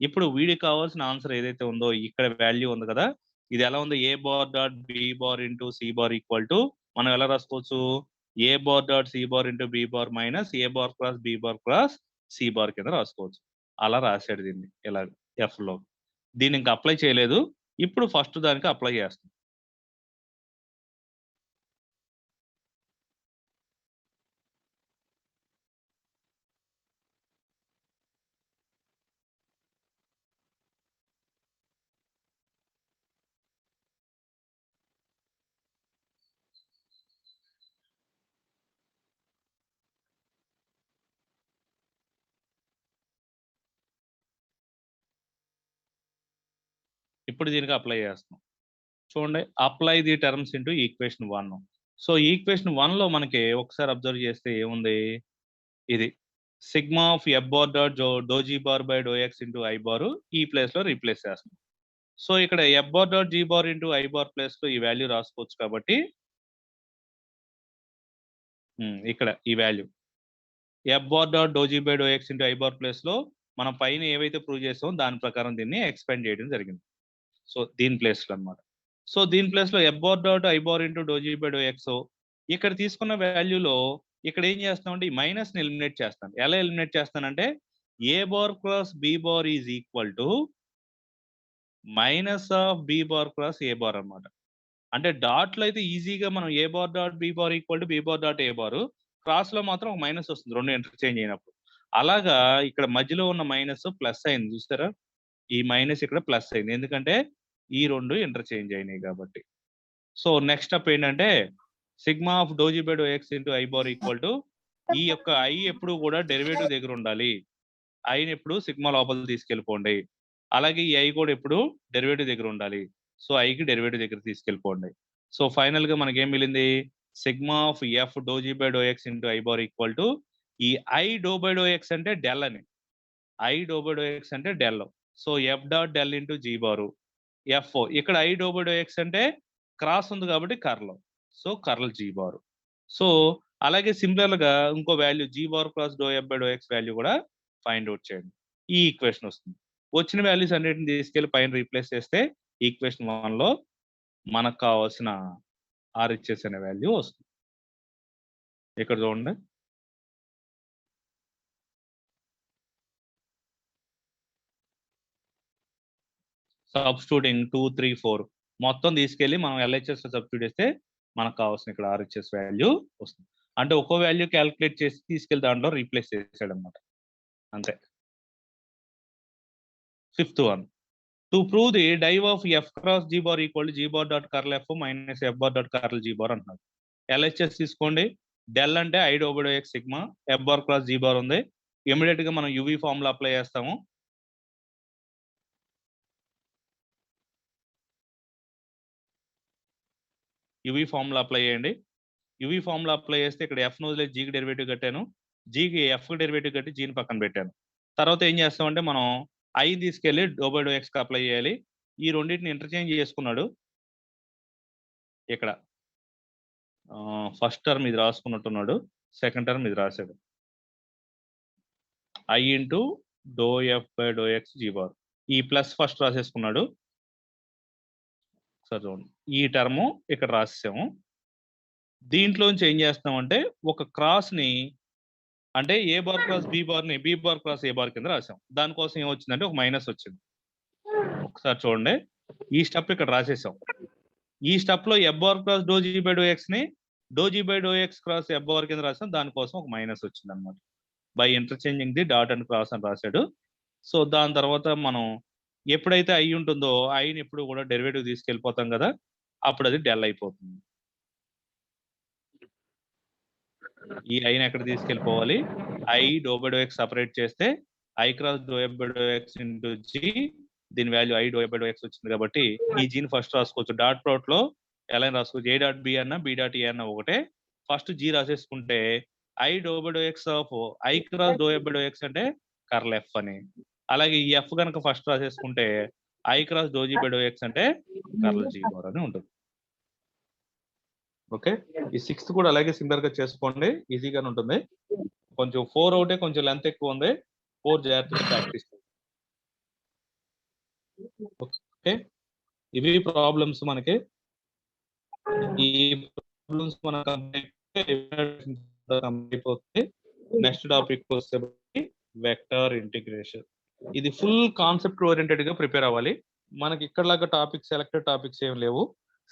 ఇప్పుడు వీడికి కావాల్సిన ఆన్సర్ ఏదైతే ఉందో ఇక్కడ వాల్యూ ఉంది కదా, ఇది ఎలా ఉంది? A bar dot B bar into C bar equal to మనం ఎలా రాసుకోవచ్చు? A bar dot C bar into B bar minus A bar cross B bar cross C bar కింద రాసుకోవచ్చు. అలా రాశాడు దీన్ని ఇలా ఎఫ్ లో. దీన్ని ఇంకా అప్లై చేయలేదు, ఇప్పుడు ఫస్ట్ దానికి అప్లై చేస్తాం. ఇప్పుడు దీనికి అప్లై చేస్తాం. చూడండి, apply the terms into equation 1. సో ఈక్వేషన్ 1 లో మనకి ఒకసారి అబ్జర్వ్ చేస్తే ఏముంది, ఇది sigma of f bar dot do g bar by do X into I bar ఈ ప్లేస్ లో రీప్లేస్ చేస్తాం. సో ఇక్కడ f bar dot G bar into I bar place లో ఈ వాల్యూ రాసుకోవచ్చు కాబట్టి ఇక్కడ ఈ value f bar dot do G by do X into I bar place లో మనం పైన ఏవైతే ప్రూవ్ చేస్తామో దాని ప్రకారం దీన్ని ఎక్స్పాండ్ చేయడం జరిగింది. సో దీని ప్లేస్ లో అనమాట. సో దీని ప్లేస్ లో F bar dot i bar into do G by do X ఇక్కడ తీసుకున్న వాల్యూలో ఇక్కడ ఏం చేస్తామంటే ఈ మైనస్ ని ఎలిమినేట్ చేస్తాను. ఎలా ఎలిమినేట్ చేస్తానంటే A bar cross B bar is equal to minus of B bar cross A bar అనమాట. అంటే డాట్ లో అయితే ఈజీగా మనం A bar dot B bar equal to B bar dot A bar, cross లో మాత్రం ఒక మైనస్ వస్తుంది రెండు ఇంటర్చేంజ్ అయినప్పుడు. అలాగా ఇక్కడ మధ్యలో ఉన్న మైనస్ ప్లస్ అయింది చూస్తారా, ఈ మైనస్ ఇక్కడ ప్లస్ అయింది ఎందుకంటే ఈ రెండు ఇంటర్చేంజ్ అయినాయి కాబట్టి. సో నెక్స్ట్ స్టెప్ ఏంటంటే sigma of do G by do X into I bar equal to ఈ యొక్క ఐ ఎప్పుడు కూడా డెరివేటివ్ దగ్గర ఉండాలి. ఐని ఎప్పుడు సిగ్మా లోపల తీసుకెళ్ళిపోండి. అలాగే ఈ ఐ కూడా ఎప్పుడు డెరివేటివ్ దగ్గర ఉండాలి. సో ఐకి డెరివేటివ్ దగ్గర తీసుకెళ్ళిపోండి. సో ఫైనల్ గా మనకి ఏం మిగిలింది, sigma of F doh G by do X into I bar equal to ఈ I do by do X అంటే డెల్ అని, I do by do X అంటే del. So F dot del into G bar F, ఇక్కడ I do by do X అంటే cross ఉంది కాబట్టి curl, so curl G bar. So అలాగే similar గా ఇంకో value G bar cross doh F by do X value కూడా find out చేయండి. ఈ ఈక్వేషన్ వస్తుంది. వచ్చిన వాల్యూస్ అన్నిటిని తీసుకెళ్లి పైన రీప్లేస్ చేస్తే ఈక్వేషన్ 1 లో మనకు కావాల్సిన ఆర్హెచ్ఎస్ అనే వాల్యూ వస్తుంది. ఇక్కడ చూడండి, సబ్స్టిట్యూటింగ్ 2, 3, 4 మొత్తం తీసుకెళ్లి మనం ఎల్హెచ్ఎస్ సబ్స్టిట్యూట్ చేస్తే మనకు కావాల్సిన ఇక్కడ ఆర్హెచ్ఎస్ వాల్యూ వస్తుంది. అంటే ఒక్కో వాల్యూ క్యాలిక్యులేట్ చేసి తీసుకెళ్లి దాంట్లో రీప్లేస్ చేసాడు అనమాట, అంతే. Fifth one, to prove the div of F cross G bar equal G bar dot curl F minus F bar dot curl G bar అంటున్నారు. ఎల్హెచ్ఎస్ తీసుకోండి, డెల్ అంటే I డోబడో X sigma, F bar cross G bar ఉంది, immediate గా మనం UV formula apply చేస్తాము. UV formula apply చేయండి. UV formula apply చేస్తే ఇక్కడ ఎఫ్ను వదిలేసి జీకి డెరివేటివ్ కట్టాను, జీకి ఎఫ్ డెరివేటివ్ కట్టి జీని పక్కన పెట్టాను. తర్వాత ఏం చేస్తామంటే మనం ఐ తీసుకెళ్ళి డో ఎక్స్కి అప్లై చేయాలి. ఈ రెండింటిని ఇంటర్చేంజ్ చేసుకున్నాడు. ఇక్కడ ఫస్ట్ టర్మ్ ఇది రాసుకున్నట్టున్నాడు, సెకండ్ టర్మ్ ఇది రాశాడు. I into do F by do x g bar. ఈ ప్లస్ ఫస్ట్ రాసేసుకున్నాడు. సరే చూడండి, ఈ టర్ము ఇక్కడ రాసేసాము. దీంట్లోంచి ఏం చేస్తామంటే ఒక క్రాస్ని, అంటే ఏ బార్ క్రాస్ బి బార్ని B bar cross A bar కింద రాసాం. దానికోసం ఏమొచ్చిందంటే ఒక మైనస్ వచ్చింది. ఒకసారి చూడండి, ఈ స్టెప్ ఇక్కడ రాసేసాం. ఈ స్టెప్ లో F bar cross doh G by do X ని doh G by do X cross F bar కింద రాసాం. దానికోసం ఒక మైనస్ వచ్చింది అనమాట. By interchanging the dot and cross అని రాశాడు. సో దాని తర్వాత మనం ఎప్పుడైతే ఐ ఉంటుందో ఐని ఎప్పుడు కూడా డెరివేటివ్ తీసుకెళ్ళిపోతాం కదా, అప్పుడు అది డెల్ అయిపోతుంది. ఈ ఐని ఎక్కడ తీసుకెళ్ళిపోవాలి, I do by do X separate చేస్తే I cross doh F by do X into G, దీని value I do F by do X వచ్చింది కాబట్టి ఈ జీని ఫస్ట్ రాసుకోవచ్చు. డాట్ ప్రోడక్ట్ లో ఎలా రాసుకోవచ్చు, ఏ డాట్ బి అన్నా బి డాట్ ఏ అన్నా ఒకటే. ఫస్ట్ జీ రాసేసుకుంటే I do by do X of I cross doh F by do X అంటే కర్ల్ ఎఫ్ అని. అలాగే ఈ ఎఫ్ కనుక ఫస్ట్ రాసేసుకుంటే I cross doh G by do X అంటే కర్ల్ జీ బార్ అని ఉంటుంది. ఓకే, ఈ 6th కూడా అలాగే సింపుల్ గా చేసుకోండి, ఈజీగానే ఉంటుంది. కొంచెం 4 ఒకటే కొంచెం లెంత్ ఎక్కువ ఉంది, 4 జాగ్రత్తగా ప్రాక్టీస్. ఓకే, ఇవి ప్రాబ్లమ్స్ మనకి. ఈ ప్రాబ్లమ్స్ మనకు అయిపోతే నెక్స్ట్ టాపిక్ వస్తే వెక్టర్ ఇంటిగ్రేషన్. ఇది ఫుల్ కాన్సెప్ట్ ఓరియంటెడ్ గా ప్రిపేర్ అవ్వాలి. మనకి ఇక్కడ లాగా టాపిక్స్, సెలెక్టెడ్ టాపిక్స్ ఏం లేవు.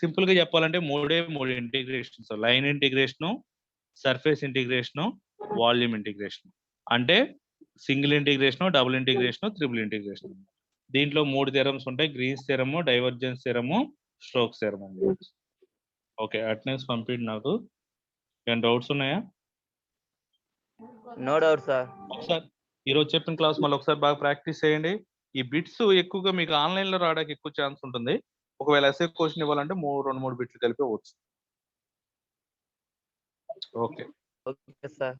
సింపుల్ గా చెప్పాలంటే మూడు integrations, line integration, surface integration, volume integration. అంటే single integration, double integration, triple integration. దీంట్లో 3 థియరమ్స్ ఉంటాయి, Green's theorem, divergence theorem, Stokes theorem. Okay, attendance పంపిండి నాకు. ఏమైనా డౌట్స్ ఉన్నాయా? No doubt sir. ఒకసారి ఈరోజు చెప్పిన క్లాస్ మళ్ళీ ఒకసారి బాగా ప్రాక్టీస్ చేయండి. ఈ బిట్స్ ఎక్కువగా మీకు ఆన్లైన్ లో రావడానికి ఎక్కువ ఛాన్స్ ఉంటుంది. ఒకవేళ ఎస్ఏ క్వశ్చన్ ఇవ్వాలంటే 2-3 బిట్లు కలిపి వచ్చు. Okay okay sir.